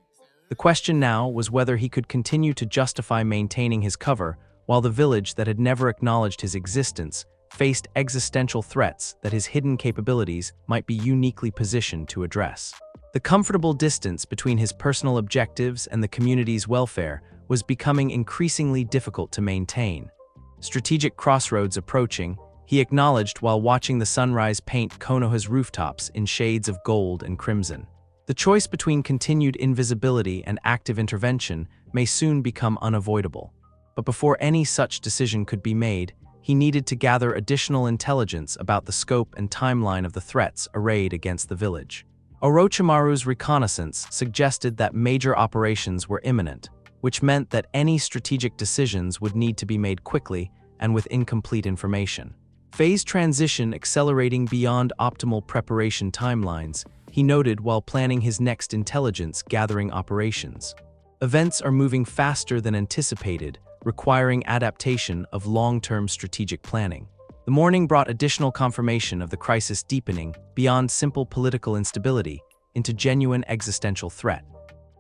The question now was whether he could continue to justify maintaining his cover while the village that had never acknowledged his existence faced existential threats that his hidden capabilities might be uniquely positioned to address. The comfortable distance between his personal objectives and the community's welfare was becoming increasingly difficult to maintain. Strategic crossroads approaching, he acknowledged while watching the sunrise paint Konoha's rooftops in shades of gold and crimson. The choice between continued invisibility and active intervention may soon become unavoidable. But before any such decision could be made, he needed to gather additional intelligence about the scope and timeline of the threats arrayed against the village. Orochimaru's reconnaissance suggested that major operations were imminent, which meant that any strategic decisions would need to be made quickly and with incomplete information. Phase transition accelerating beyond optimal preparation timelines, he noted while planning his next intelligence-gathering operations. Events are moving faster than anticipated, requiring adaptation of long-term strategic planning. The morning brought additional confirmation of the crisis deepening beyond simple political instability into genuine existential threat.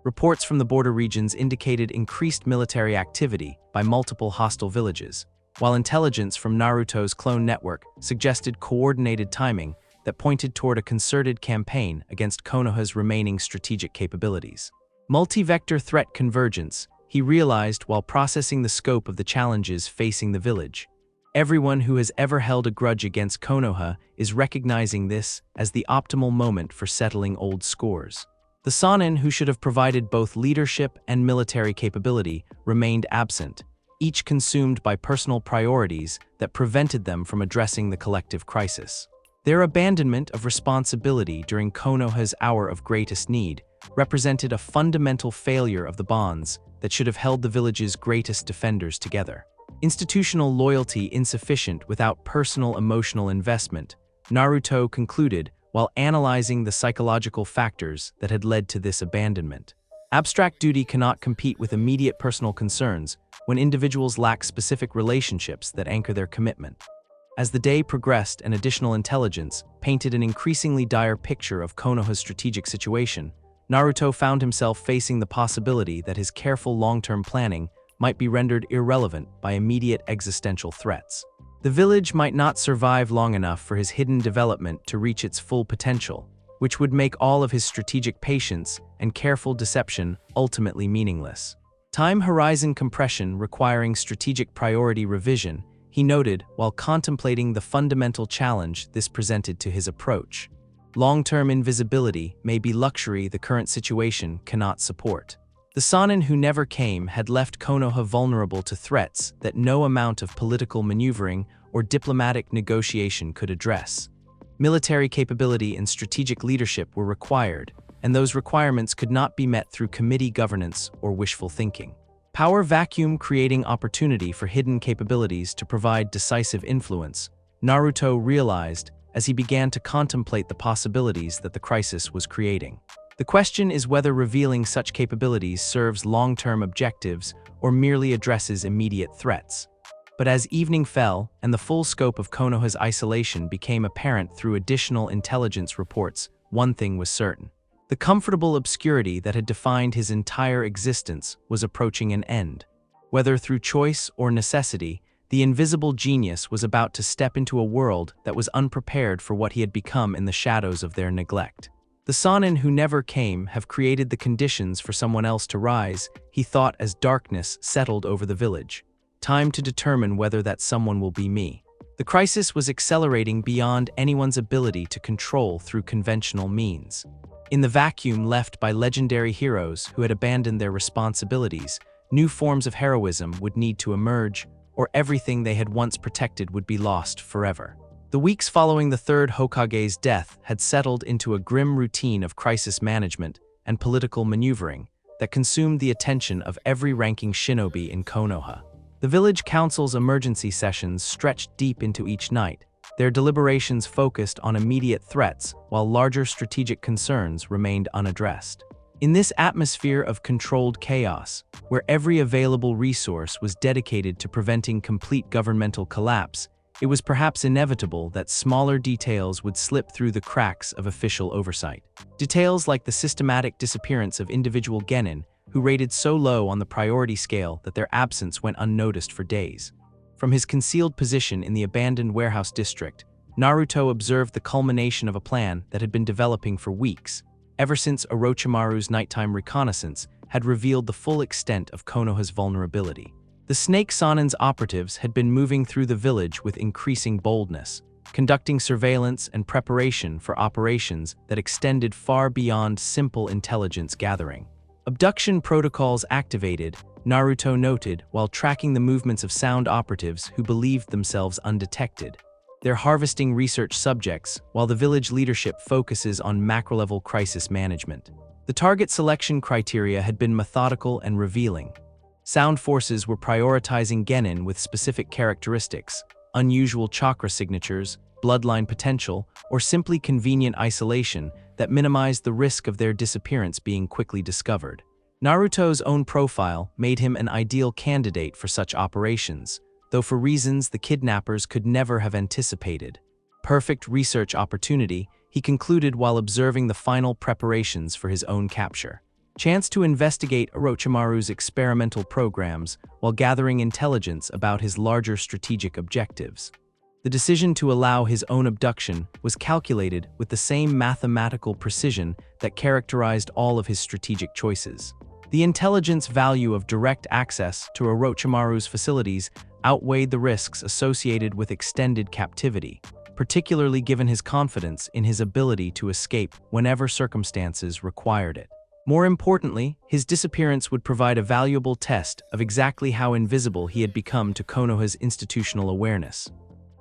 Reports from the border regions indicated increased military activity by multiple hostile villages, while intelligence from Naruto's clone network suggested coordinated timing that pointed toward a concerted campaign against Konoha's remaining strategic capabilities. Multi-vector threat convergence, he realized while processing the scope of the challenges facing the village. Everyone who has ever held a grudge against Konoha is recognizing this as the optimal moment for settling old scores. The Sannin, who should have provided both leadership and military capability, remained absent, each consumed by personal priorities that prevented them from addressing the collective crisis. Their abandonment of responsibility during Konoha's hour of greatest need represented a fundamental failure of the bonds that should have held the village's greatest defenders together. Institutional loyalty insufficient without personal emotional investment, Naruto concluded while analyzing the psychological factors that had led to this abandonment. Abstract duty cannot compete with immediate personal concerns when individuals lack specific relationships that anchor their commitment. As the day progressed and additional intelligence painted an increasingly dire picture of Konoha's strategic situation, Naruto found himself facing the possibility that his careful long-term planning might be rendered irrelevant by immediate existential threats. The village might not survive long enough for his hidden development to reach its full potential, which would make all of his strategic patience and careful deception ultimately meaningless. Time horizon compression requiring strategic priority revision, he noted while contemplating the fundamental challenge this presented to his approach. Long-term invisibility may be luxury the current situation cannot support. The Sannin who never came had left Konoha vulnerable to threats that no amount of political maneuvering or diplomatic negotiation could address. Military capability and strategic leadership were required, and those requirements could not be met through committee governance or wishful thinking. Power vacuum creating opportunity for hidden capabilities to provide decisive influence, Naruto realized as he began to contemplate the possibilities that the crisis was creating. The question is whether revealing such capabilities serves long-term objectives or merely addresses immediate threats. But as evening fell and the full scope of Konoha's isolation became apparent through additional intelligence reports, one thing was certain. The comfortable obscurity that had defined his entire existence was approaching an end. Whether through choice or necessity, the invisible genius was about to step into a world that was unprepared for what he had become in the shadows of their neglect. The Sannin who never came have created the conditions for someone else to rise, he thought as darkness settled over the village. Time to determine whether that someone will be me. The crisis was accelerating beyond anyone's ability to control through conventional means. In the vacuum left by legendary heroes who had abandoned their responsibilities, new forms of heroism would need to emerge, or everything they had once protected would be lost forever. The weeks following the third Hokage's death had settled into a grim routine of crisis management and political maneuvering that consumed the attention of every ranking shinobi in Konoha. The village council's emergency sessions stretched deep into each night, their deliberations focused on immediate threats while larger strategic concerns remained unaddressed. In this atmosphere of controlled chaos, where every available resource was dedicated to preventing complete governmental collapse, it was perhaps inevitable that smaller details would slip through the cracks of official oversight. Details like the systematic disappearance of individual genin, who rated so low on the priority scale that their absence went unnoticed for days. From his concealed position in the abandoned warehouse district, Naruto observed the culmination of a plan that had been developing for weeks, ever since Orochimaru's nighttime reconnaissance had revealed the full extent of Konoha's vulnerability. The Snake Sannin's operatives had been moving through the village with increasing boldness, conducting surveillance and preparation for operations that extended far beyond simple intelligence gathering. Abduction protocols activated, Naruto noted, while tracking the movements of sound operatives who believed themselves undetected. They're harvesting research subjects, while the village leadership focuses on macro-level crisis management. The target selection criteria had been methodical and revealing. Sound forces were prioritizing genin with specific characteristics, unusual chakra signatures, bloodline potential, or simply convenient isolation that minimized the risk of their disappearance being quickly discovered. Naruto's own profile made him an ideal candidate for such operations, though for reasons the kidnappers could never have anticipated. Perfect research opportunity, he concluded while observing the final preparations for his own capture. Chance to investigate Orochimaru's experimental programs while gathering intelligence about his larger strategic objectives. The decision to allow his own abduction was calculated with the same mathematical precision that characterized all of his strategic choices. The intelligence value of direct access to Orochimaru's facilities outweighed the risks associated with extended captivity, particularly given his confidence in his ability to escape whenever circumstances required it. More importantly, his disappearance would provide a valuable test of exactly how invisible he had become to Konoha's institutional awareness.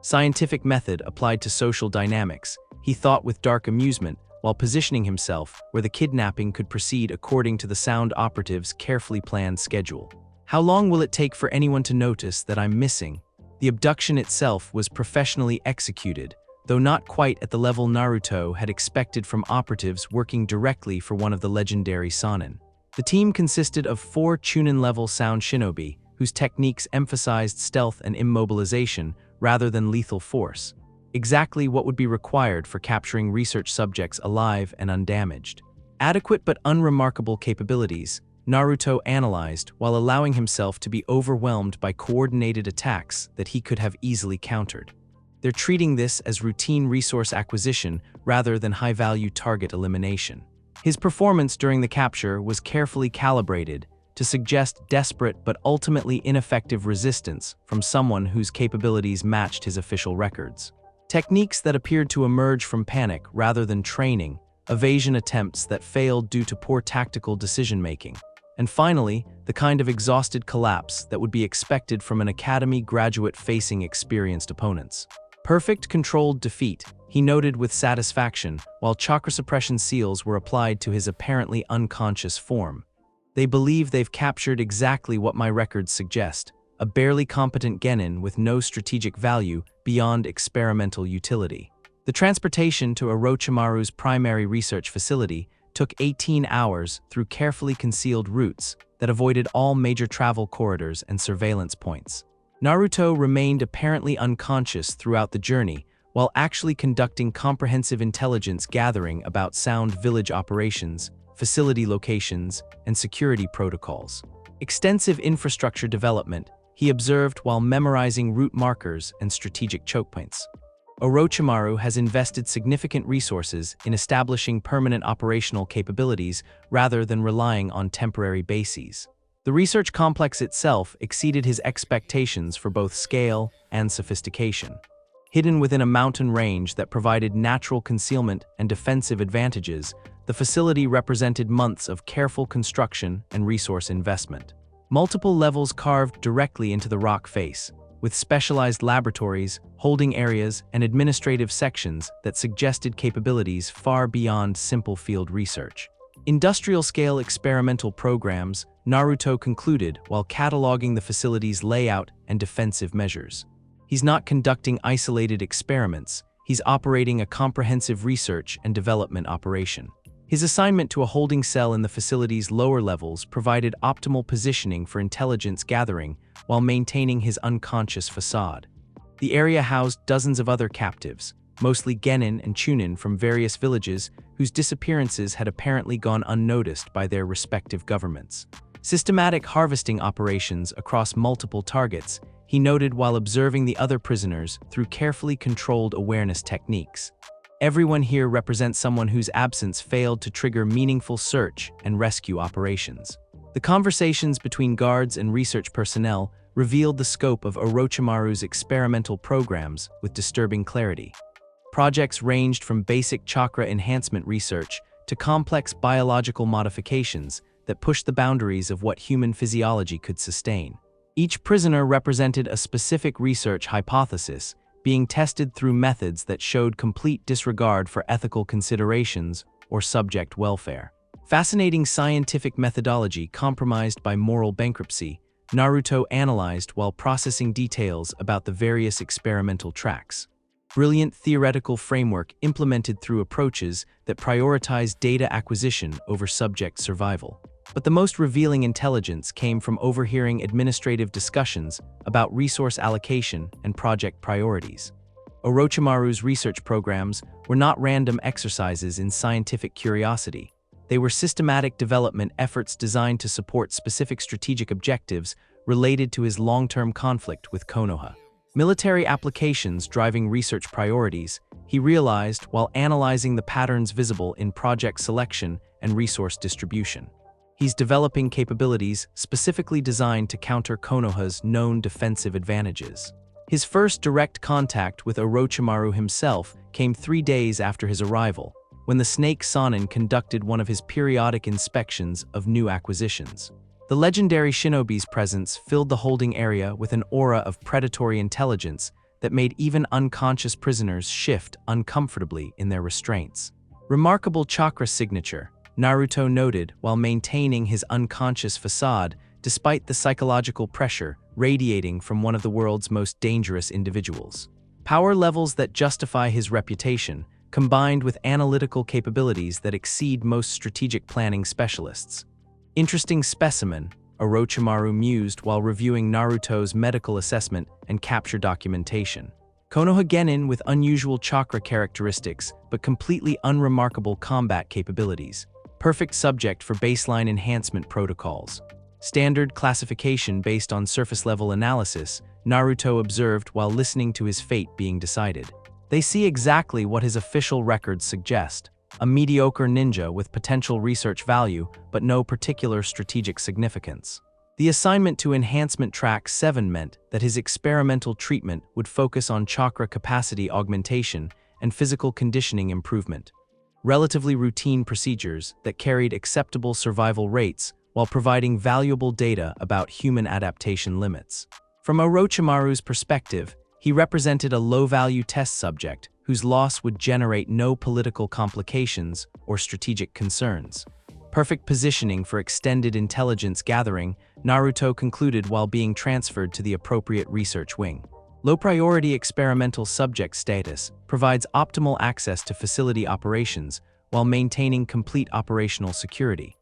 Scientific method applied to social dynamics, he thought with dark amusement, while positioning himself where the kidnapping could proceed according to the sound operative's carefully planned schedule. How long will it take for anyone to notice that I'm missing? The abduction itself was professionally executed, though not quite at the level Naruto had expected from operatives working directly for one of the legendary Sannin. The team consisted of 4 Chunin-level sound shinobi, whose techniques emphasized stealth and immobilization rather than lethal force, exactly what would be required for capturing research subjects alive and undamaged. Adequate but unremarkable capabilities, Naruto analyzed while allowing himself to be overwhelmed by coordinated attacks that he could have easily countered. They're treating this as routine resource acquisition rather than high-value target elimination. His performance during the capture was carefully calibrated to suggest desperate but ultimately ineffective resistance from someone whose capabilities matched his official records. Techniques that appeared to emerge from panic rather than training, evasion attempts that failed due to poor tactical decision-making, and finally, the kind of exhausted collapse that would be expected from an academy graduate facing experienced opponents. Perfect controlled defeat, he noted with satisfaction, while chakra suppression seals were applied to his apparently unconscious form. They believe they've captured exactly what my records suggest, a barely competent genin with no strategic value beyond experimental utility. The transportation to Orochimaru's primary research facility took 18 hours through carefully concealed routes that avoided all major travel corridors and surveillance points. Naruto remained apparently unconscious throughout the journey, while actually conducting comprehensive intelligence gathering about sound village operations, facility locations, and security protocols. Extensive infrastructure development he observed while memorizing route markers and strategic choke points. Orochimaru has invested significant resources in establishing permanent operational capabilities rather than relying on temporary bases. The research complex itself exceeded his expectations for both scale and sophistication. Hidden within a mountain range that provided natural concealment and defensive advantages, the facility represented months of careful construction and resource investment. Multiple levels carved directly into the rock face, with specialized laboratories, holding areas, and administrative sections that suggested capabilities far beyond simple field research. Industrial-scale experimental programs, Naruto concluded while cataloging the facility's layout and defensive measures. He's not conducting isolated experiments, he's operating a comprehensive research and development operation. His assignment to a holding cell in the facility's lower levels provided optimal positioning for intelligence gathering while maintaining his unconscious facade. The area housed dozens of other captives, mostly genin and chunin from various villages whose disappearances had apparently gone unnoticed by their respective governments. Systematic harvesting operations across multiple targets, he noted while observing the other prisoners through carefully controlled awareness techniques. Everyone here represents someone whose absence failed to trigger meaningful search and rescue operations. The conversations between guards and research personnel revealed the scope of Orochimaru's experimental programs with disturbing clarity. Projects ranged from basic chakra enhancement research to complex biological modifications that pushed the boundaries of what human physiology could sustain. Each prisoner represented a specific research hypothesis, being tested through methods that showed complete disregard for ethical considerations or subject welfare. Fascinating scientific methodology compromised by moral bankruptcy, Naruto analyzed while processing details about the various experimental tracks. Brilliant theoretical framework implemented through approaches that prioritize data acquisition over subject survival. But the most revealing intelligence came from overhearing administrative discussions about resource allocation and project priorities. Orochimaru's research programs were not random exercises in scientific curiosity. They were systematic development efforts designed to support specific strategic objectives related to his long-term conflict with Konoha. Military applications driving research priorities, he realized while analyzing the patterns visible in project selection and resource distribution. He's developing capabilities specifically designed to counter Konoha's known defensive advantages. His first direct contact with Orochimaru himself came 3 days after his arrival, when the Snake Sannin conducted one of his periodic inspections of new acquisitions. The legendary shinobi's presence filled the holding area with an aura of predatory intelligence that made even unconscious prisoners shift uncomfortably in their restraints. Remarkable chakra signature, Naruto noted while maintaining his unconscious facade despite the psychological pressure radiating from one of the world's most dangerous individuals. Power levels that justify his reputation, combined with analytical capabilities that exceed most strategic planning specialists. Interesting specimen, Orochimaru mused while reviewing Naruto's medical assessment and capture documentation. Konoha genin with unusual chakra characteristics but completely unremarkable combat capabilities. Perfect subject for baseline enhancement protocols. Standard classification based on surface-level analysis, Naruto observed while listening to his fate being decided. They see exactly what his official records suggest. A mediocre ninja with potential research value but no particular strategic significance. The assignment to Enhancement Track 7 meant that his experimental treatment would focus on chakra capacity augmentation and physical conditioning improvement. Relatively routine procedures that carried acceptable survival rates while providing valuable data about human adaptation limits. From Orochimaru's perspective, he represented a low-value test subject whose loss would generate no political complications or strategic concerns. Perfect positioning for extended intelligence gathering, Naruto concluded while being transferred to the appropriate research wing. Low-priority experimental subject status provides optimal access to facility operations while maintaining complete operational security.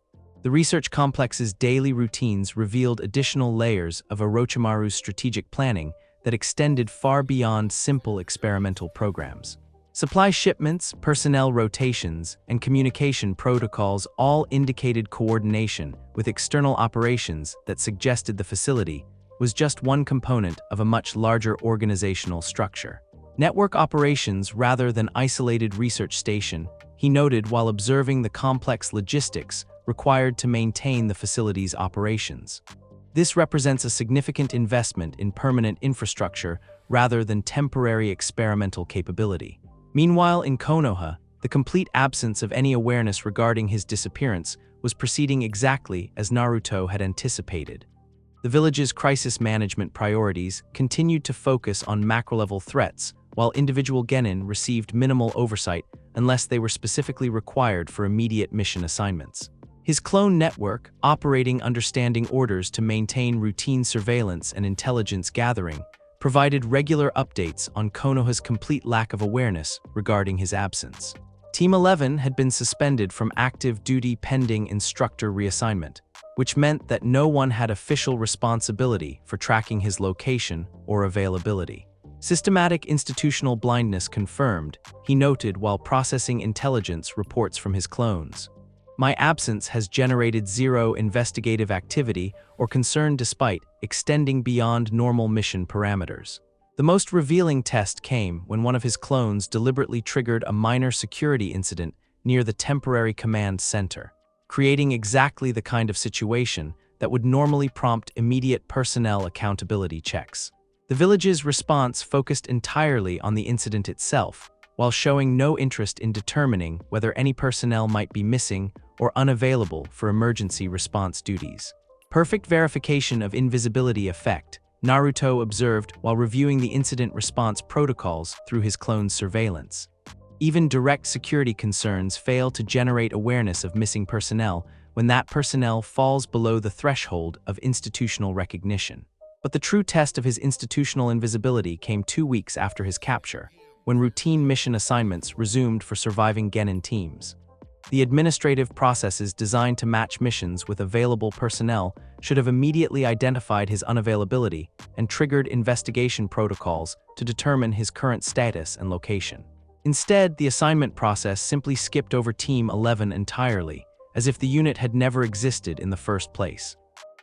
The research complex's daily routines revealed additional layers of Orochimaru's strategic planning that extended far beyond simple experimental programs. Supply shipments, personnel rotations, and communication protocols all indicated coordination with external operations that suggested the facility was just one component of a much larger organizational structure. Network operations rather than isolated research station, he noted while observing the complex logistics required to maintain the facility's operations. This represents a significant investment in permanent infrastructure rather than temporary experimental capability. Meanwhile, in Konoha, the complete absence of any awareness regarding his disappearance was proceeding exactly as Naruto had anticipated. The village's crisis management priorities continued to focus on macro-level threats, while individual genin received minimal oversight unless they were specifically required for immediate mission assignments. His clone network, operating under standing orders to maintain routine surveillance and intelligence gathering, provided regular updates on Konoha's complete lack of awareness regarding his absence. Team 11 had been suspended from active duty pending instructor reassignment, which meant that no one had official responsibility for tracking his location or availability. Systematic institutional blindness confirmed, he noted while processing intelligence reports from his clones. My absence has generated zero investigative activity or concern despite extending beyond normal mission parameters. The most revealing test came when one of his clones deliberately triggered a minor security incident near the temporary command center, creating exactly the kind of situation that would normally prompt immediate personnel accountability checks. The village's response focused entirely on the incident itself, while showing no interest in determining whether any personnel might be missing or unavailable for emergency response duties. Perfect verification of invisibility effect, Naruto observed while reviewing the incident response protocols through his clone's surveillance. Even direct security concerns fail to generate awareness of missing personnel when that personnel falls below the threshold of institutional recognition. But the true test of his institutional invisibility came 2 weeks after his capture, when routine mission assignments resumed for surviving genin teams. The administrative processes designed to match missions with available personnel should have immediately identified his unavailability and triggered investigation protocols to determine his current status and location. Instead, the assignment process simply skipped over Team 11 entirely, as if the unit had never existed in the first place.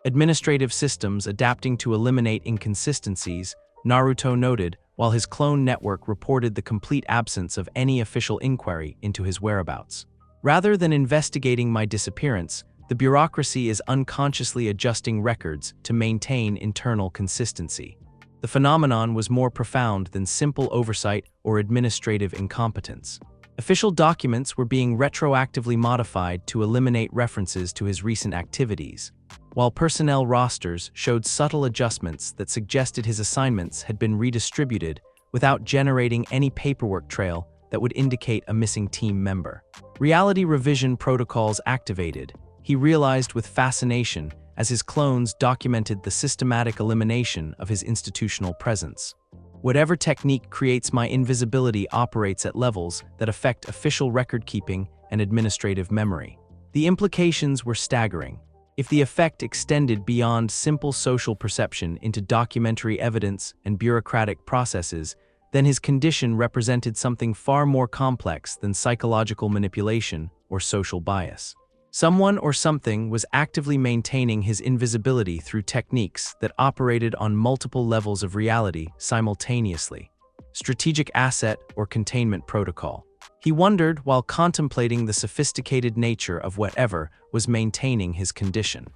Administrative systems adapting to eliminate inconsistencies, Naruto noted, while his clone network reported the complete absence of any official inquiry into his whereabouts. Rather than investigating my disappearance, the bureaucracy is unconsciously adjusting records to maintain internal consistency. The phenomenon was more profound than simple oversight or administrative incompetence. Official documents were being retroactively modified to eliminate references to his recent activities, while personnel rosters showed subtle adjustments that suggested his assignments had been redistributed without generating any paperwork trail that would indicate a missing team member. Reality revision protocols activated, he realized with fascination as his clones documented the systematic elimination of his institutional presence. Whatever technique creates my invisibility operates at levels that affect official record-keeping and administrative memory. The implications were staggering. If the effect extended beyond simple social perception into documentary evidence and bureaucratic processes, then his condition represented something far more complex than psychological manipulation or social bias. Someone or something was actively maintaining his invisibility through techniques that operated on multiple levels of reality simultaneously. Strategic asset or containment protocol. He wondered while contemplating the sophisticated nature of whatever was maintaining his condition.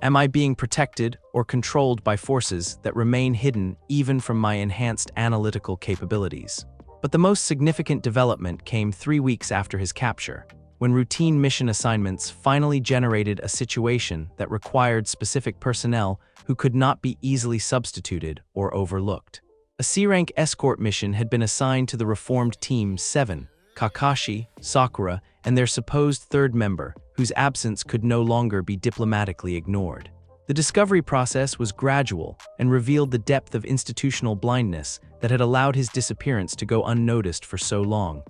Am I being protected or controlled by forces that remain hidden even from my enhanced analytical capabilities? But the most significant development came 3 weeks after his capture, when routine mission assignments finally generated a situation that required specific personnel who could not be easily substituted or overlooked. A C-rank escort mission had been assigned to the reformed Team 7, Kakashi, Sakura, and their supposed third member, whose absence could no longer be diplomatically ignored. The discovery process was gradual and revealed the depth of institutional blindness that had allowed his disappearance to go unnoticed for so long.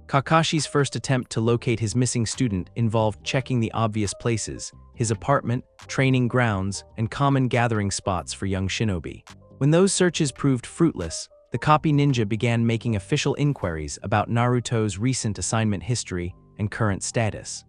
Kakashi's first attempt to locate his missing student involved checking the obvious places: his apartment, training grounds, and common gathering spots for young shinobi. When those searches proved fruitless, the copy ninja began making official inquiries about Naruto's recent assignment history and current status.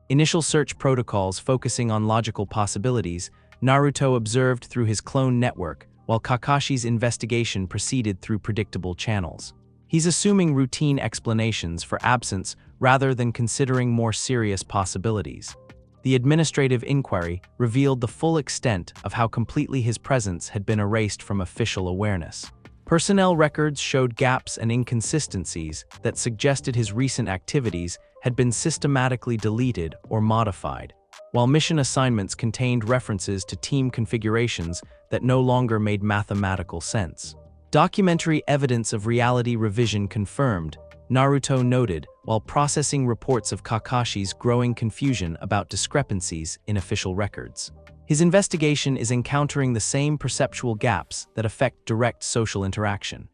Initial search protocols focusing on logical possibilities, Naruto observed through his clone network, while Kakashi's investigation proceeded through predictable channels. He's assuming routine explanations for absence rather than considering more serious possibilities. The administrative inquiry revealed the full extent of how completely his presence had been erased from official awareness. Personnel records showed gaps and inconsistencies that suggested his recent activities had been systematically deleted or modified, while mission assignments contained references to team configurations that no longer made mathematical sense. Documentary evidence of reality revision confirmed, Naruto noted, while processing reports of Kakashi's growing confusion about discrepancies in official records. His investigation is encountering the same perceptual gaps that affect direct social interaction.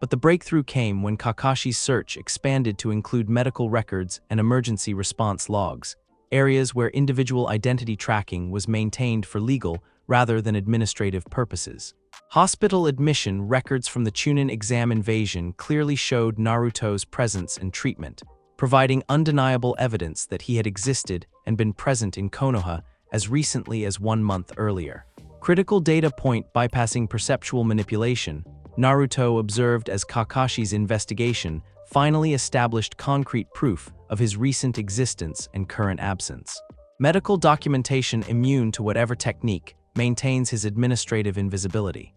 But the breakthrough came when Kakashi's search expanded to include medical records and emergency response logs, areas where individual identity tracking was maintained for legal rather than administrative purposes. Hospital admission records from the Chunin exam invasion clearly showed Naruto's presence and treatment, providing undeniable evidence that he had existed and been present in Konoha as recently as 1 month earlier. Critical data point bypassing perceptual manipulation, Naruto observed as Kakashi's investigation finally established concrete proof of his recent existence and current absence. Medical documentation immune to whatever technique maintains his administrative invisibility.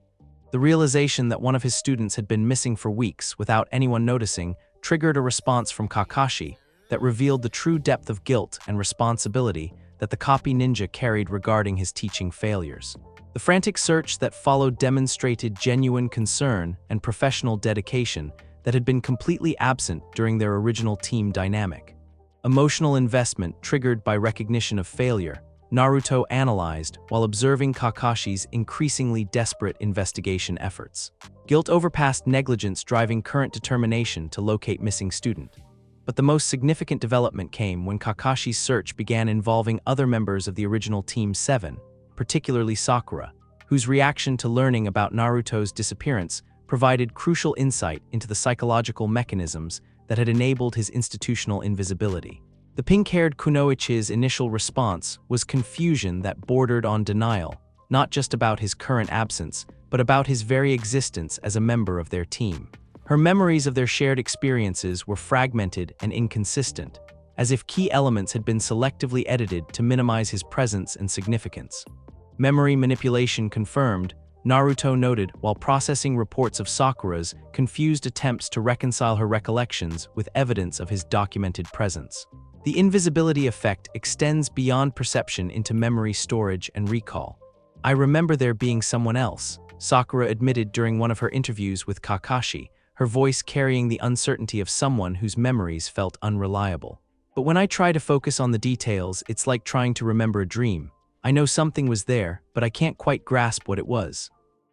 The realization that one of his students had been missing for weeks without anyone noticing triggered a response from Kakashi that revealed the true depth of guilt and responsibility that the copy ninja carried regarding his teaching failures. The frantic search that followed demonstrated genuine concern and professional dedication that had been completely absent during their original team dynamic. Emotional investment triggered by recognition of failure, Naruto analyzed while observing Kakashi's increasingly desperate investigation efforts. Guilt overpassed negligence driving current determination to locate missing student. But the most significant development came when Kakashi's search began involving other members of the original Team 7, particularly Sakura, whose reaction to learning about Naruto's disappearance provided crucial insight into the psychological mechanisms that had enabled his institutional invisibility. The pink-haired Kunoichi's initial response was confusion that bordered on denial, not just about his current absence, but about his very existence as a member of their team. Her memories of their shared experiences were fragmented and inconsistent, as if key elements had been selectively edited to minimize his presence and significance. Memory manipulation confirmed, Naruto noted while processing reports of Sakura's confused attempts to reconcile her recollections with evidence of his documented presence. The invisibility effect extends beyond perception into memory storage and recall. "I remember there being someone else," Sakura admitted during one of her interviews with Kakashi, her voice carrying the uncertainty of someone whose memories felt unreliable. "But when I try to focus on the details, it's like trying to remember a dream. I know something was there, but I can't quite grasp what it was."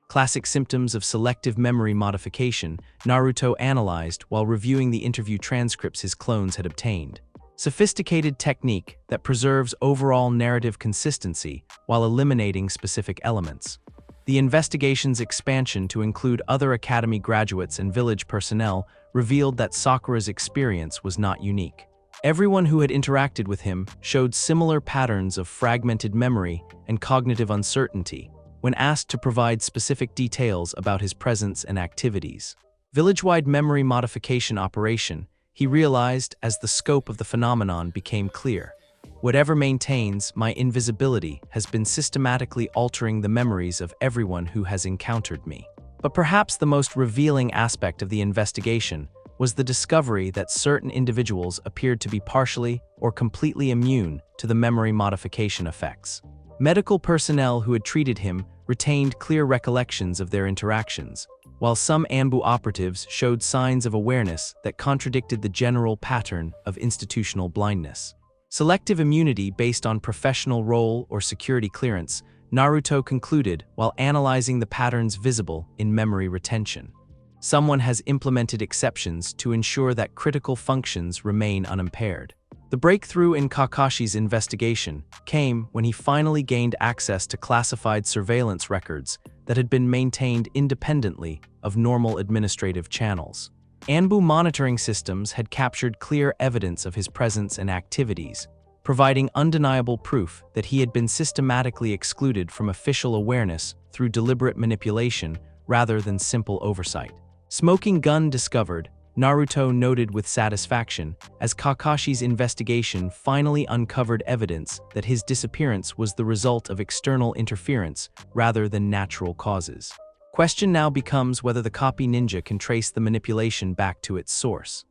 Classic symptoms of selective memory modification, Naruto analyzed while reviewing the interview transcripts his clones had obtained. Sophisticated technique that preserves overall narrative consistency while eliminating specific elements. The investigation's expansion to include other academy graduates and village personnel revealed that Sakura's experience was not unique. Everyone who had interacted with him showed similar patterns of fragmented memory and cognitive uncertainty when asked to provide specific details about his presence and activities. Village-wide memory modification operation, he realized as the scope of the phenomenon became clear. Whatever maintains my invisibility has been systematically altering the memories of everyone who has encountered me. But perhaps the most revealing aspect of the investigation was the discovery that certain individuals appeared to be partially or completely immune to the memory modification effects. Medical personnel who had treated him retained clear recollections of their interactions, while some Anbu operatives showed signs of awareness that contradicted the general pattern of institutional blindness. Selective immunity based on professional role or security clearance, Naruto concluded while analyzing the patterns visible in memory retention. Someone has implemented exceptions to ensure that critical functions remain unimpaired. The breakthrough in Kakashi's investigation came when he finally gained access to classified surveillance records that had been maintained independently of normal administrative channels. Anbu monitoring systems had captured clear evidence of his presence and activities, providing undeniable proof that he had been systematically excluded from official awareness through deliberate manipulation rather than simple oversight. Smoking gun discovered, Naruto noted with satisfaction as Kakashi's investigation finally uncovered evidence that his disappearance was the result of external interference rather than natural causes. Question now becomes whether the copy ninja can trace the manipulation back to its source.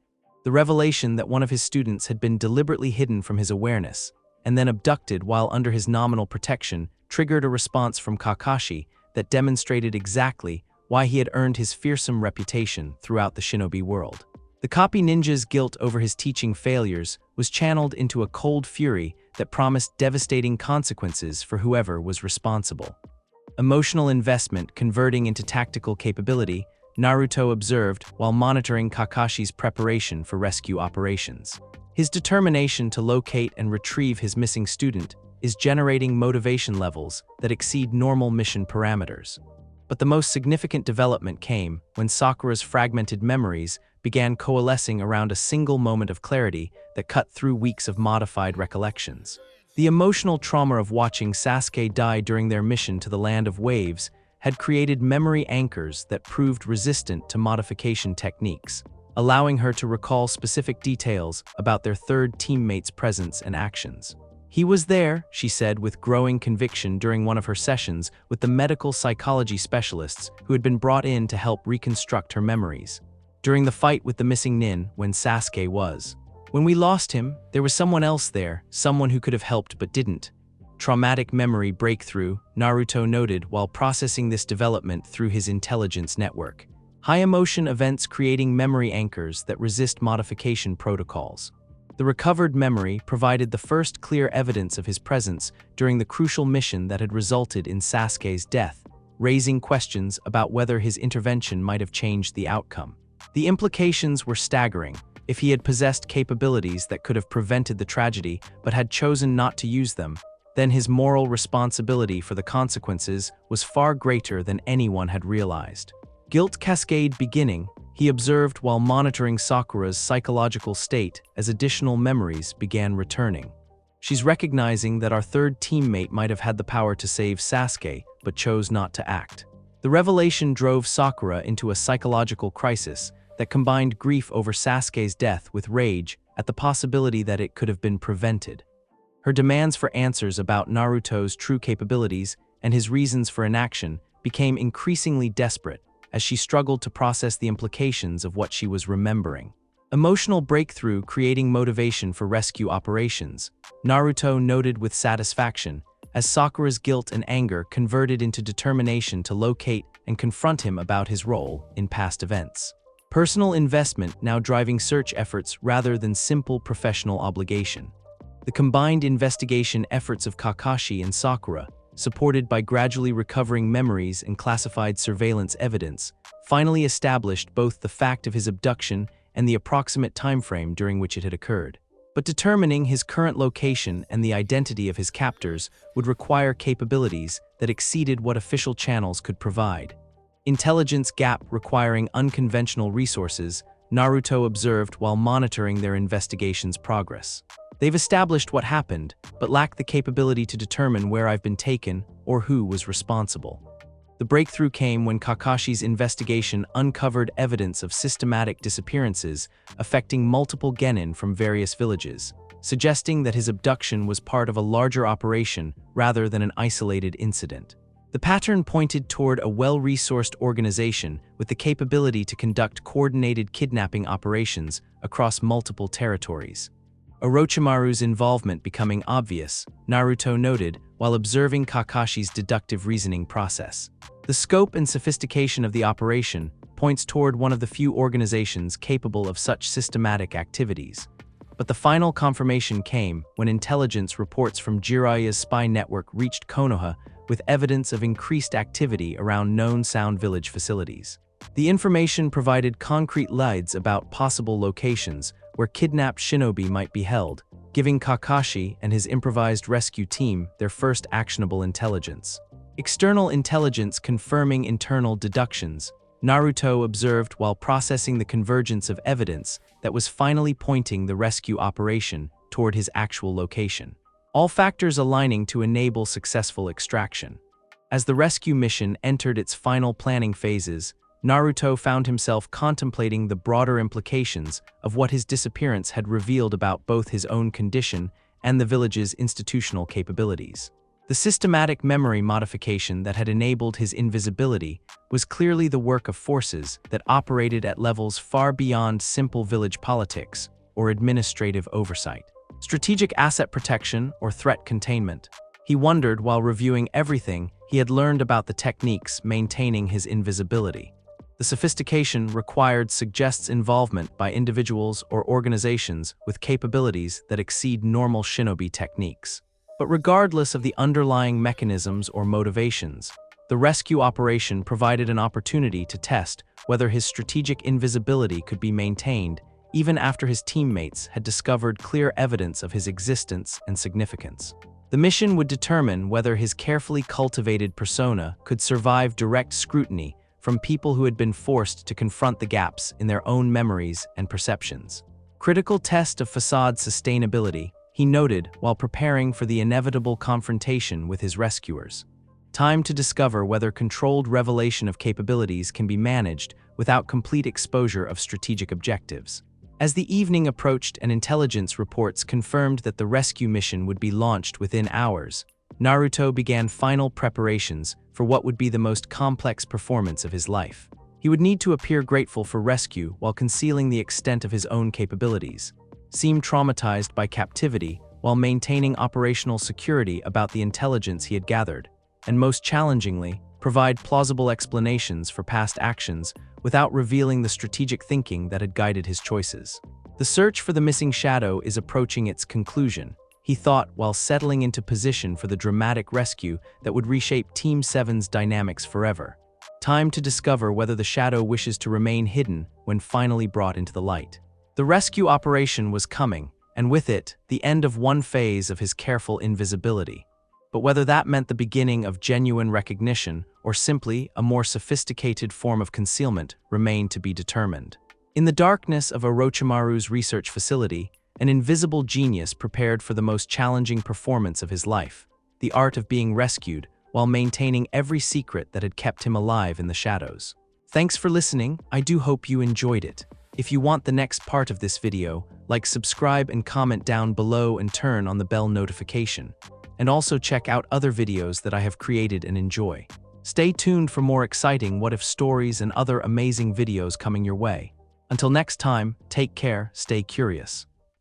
The revelation that one of his students had been deliberately hidden from his awareness and then abducted while under his nominal protection triggered a response from Kakashi that demonstrated exactly why he had earned his fearsome reputation throughout the shinobi world. The copy ninja's guilt over his teaching failures was channeled into a cold fury that promised devastating consequences for whoever was responsible. Emotional investment converting into tactical capability, Naruto observed while monitoring Kakashi's preparation for rescue operations. His determination to locate and retrieve his missing student is generating motivation levels that exceed normal mission parameters. But the most significant development came when Sakura's fragmented memories began coalescing around a single moment of clarity that cut through weeks of modified recollections. The emotional trauma of watching Sasuke die during their mission to the Land of Waves had created memory anchors that proved resistant to modification techniques, allowing her to recall specific details about their third teammate's presence and actions. "He was there," she said with growing conviction during one of her sessions with the medical psychology specialists who had been brought in to help reconstruct her memories. "During the fight with the missing nin, when Sasuke was. When we lost him, there was someone else there, someone who could have helped but didn't." Traumatic memory breakthrough, Naruto noted while processing this development through his intelligence network. High-emotion events creating memory anchors that resist modification protocols. The recovered memory provided the first clear evidence of his presence during the crucial mission that had resulted in Sasuke's death, raising questions about whether his intervention might have changed the outcome. The implications were staggering. If he had possessed capabilities that could have prevented the tragedy but had chosen not to use them, then his moral responsibility for the consequences was far greater than anyone had realized. Guilt cascade beginning, he observed while monitoring Sakura's psychological state as additional memories began returning. "She's recognizing that our third teammate might have had the power to save Sasuke, but chose not to act." The revelation drove Sakura into a psychological crisis that combined grief over Sasuke's death with rage at the possibility that it could have been prevented. Her demands for answers about Naruto's true capabilities and his reasons for inaction became increasingly desperate as she struggled to process the implications of what she was remembering. Emotional breakthrough creating motivation for rescue operations, Naruto noted with satisfaction as Sakura's guilt and anger converted into determination to locate and confront him about his role in past events. Personal investment now driving search efforts rather than simple professional obligation. The combined investigation efforts of Kakashi and Sakura, supported by gradually recovering memories and classified surveillance evidence, finally established both the fact of his abduction and the approximate timeframe during which it had occurred. But determining his current location and the identity of his captors would require capabilities that exceeded what official channels could provide. Intelligence gap requiring unconventional resources, Naruto observed while monitoring their investigation's progress. "They've established what happened, but lack the capability to determine where I've been taken or who was responsible." The breakthrough came when Kakashi's investigation uncovered evidence of systematic disappearances affecting multiple genin from various villages, suggesting that his abduction was part of a larger operation rather than an isolated incident. The pattern pointed toward a well-resourced organization with the capability to conduct coordinated kidnapping operations across multiple territories. Orochimaru's involvement becoming obvious, Naruto noted while observing Kakashi's deductive reasoning process. The scope and sophistication of the operation points toward one of the few organizations capable of such systematic activities. But the final confirmation came when intelligence reports from Jiraiya's spy network reached Konoha with evidence of increased activity around known Sound Village facilities. The information provided concrete leads about possible locations where kidnapped shinobi might be held, giving Kakashi and his improvised rescue team their first actionable intelligence. External intelligence confirming internal deductions, Naruto observed while processing the convergence of evidence that was finally pointing the rescue operation toward his actual location. All factors aligning to enable successful extraction. As the rescue mission entered its final planning phases, Naruto found himself contemplating the broader implications of what his disappearance had revealed about both his own condition and the village's institutional capabilities. The systematic memory modification that had enabled his invisibility was clearly the work of forces that operated at levels far beyond simple village politics or administrative oversight. Strategic asset protection or threat containment. He wondered while reviewing everything he had learned about the techniques maintaining his invisibility. The sophistication required suggests involvement by individuals or organizations with capabilities that exceed normal shinobi techniques. But regardless of the underlying mechanisms or motivations, the rescue operation provided an opportunity to test whether his strategic invisibility could be maintained even after his teammates had discovered clear evidence of his existence and significance. The mission would determine whether his carefully cultivated persona could survive direct scrutiny from people who had been forced to confront the gaps in their own memories and perceptions. Critical test of facade sustainability, he noted while preparing for the inevitable confrontation with his rescuers. Time to discover whether controlled revelation of capabilities can be managed without complete exposure of strategic objectives. As the evening approached and intelligence reports confirmed that the rescue mission would be launched within hours, Naruto began final preparations for what would be the most complex performance of his life. He would need to appear grateful for rescue while concealing the extent of his own capabilities, seem traumatized by captivity while maintaining operational security about the intelligence he had gathered, and most challengingly, provide plausible explanations for past actions without revealing the strategic thinking that had guided his choices. The search for the missing shadow is approaching its conclusion, he thought while settling into position for the dramatic rescue that would reshape Team 7's dynamics forever. Time to discover whether the shadow wishes to remain hidden when finally brought into the light. The rescue operation was coming, and with it, the end of one phase of his careful invisibility. But whether that meant the beginning of genuine recognition or simply a more sophisticated form of concealment remained to be determined. In the darkness of Orochimaru's research facility, an invisible genius prepared for the most challenging performance of his life, the art of being rescued while maintaining every secret that had kept him alive in the shadows. Thanks for listening. I do hope you enjoyed it. If you want the next part of this video, like, subscribe and comment down below and turn on the bell notification. And also check out other videos that I have created and enjoy. Stay tuned for more exciting what if stories and other amazing videos coming your way. Until next time, take care, stay curious.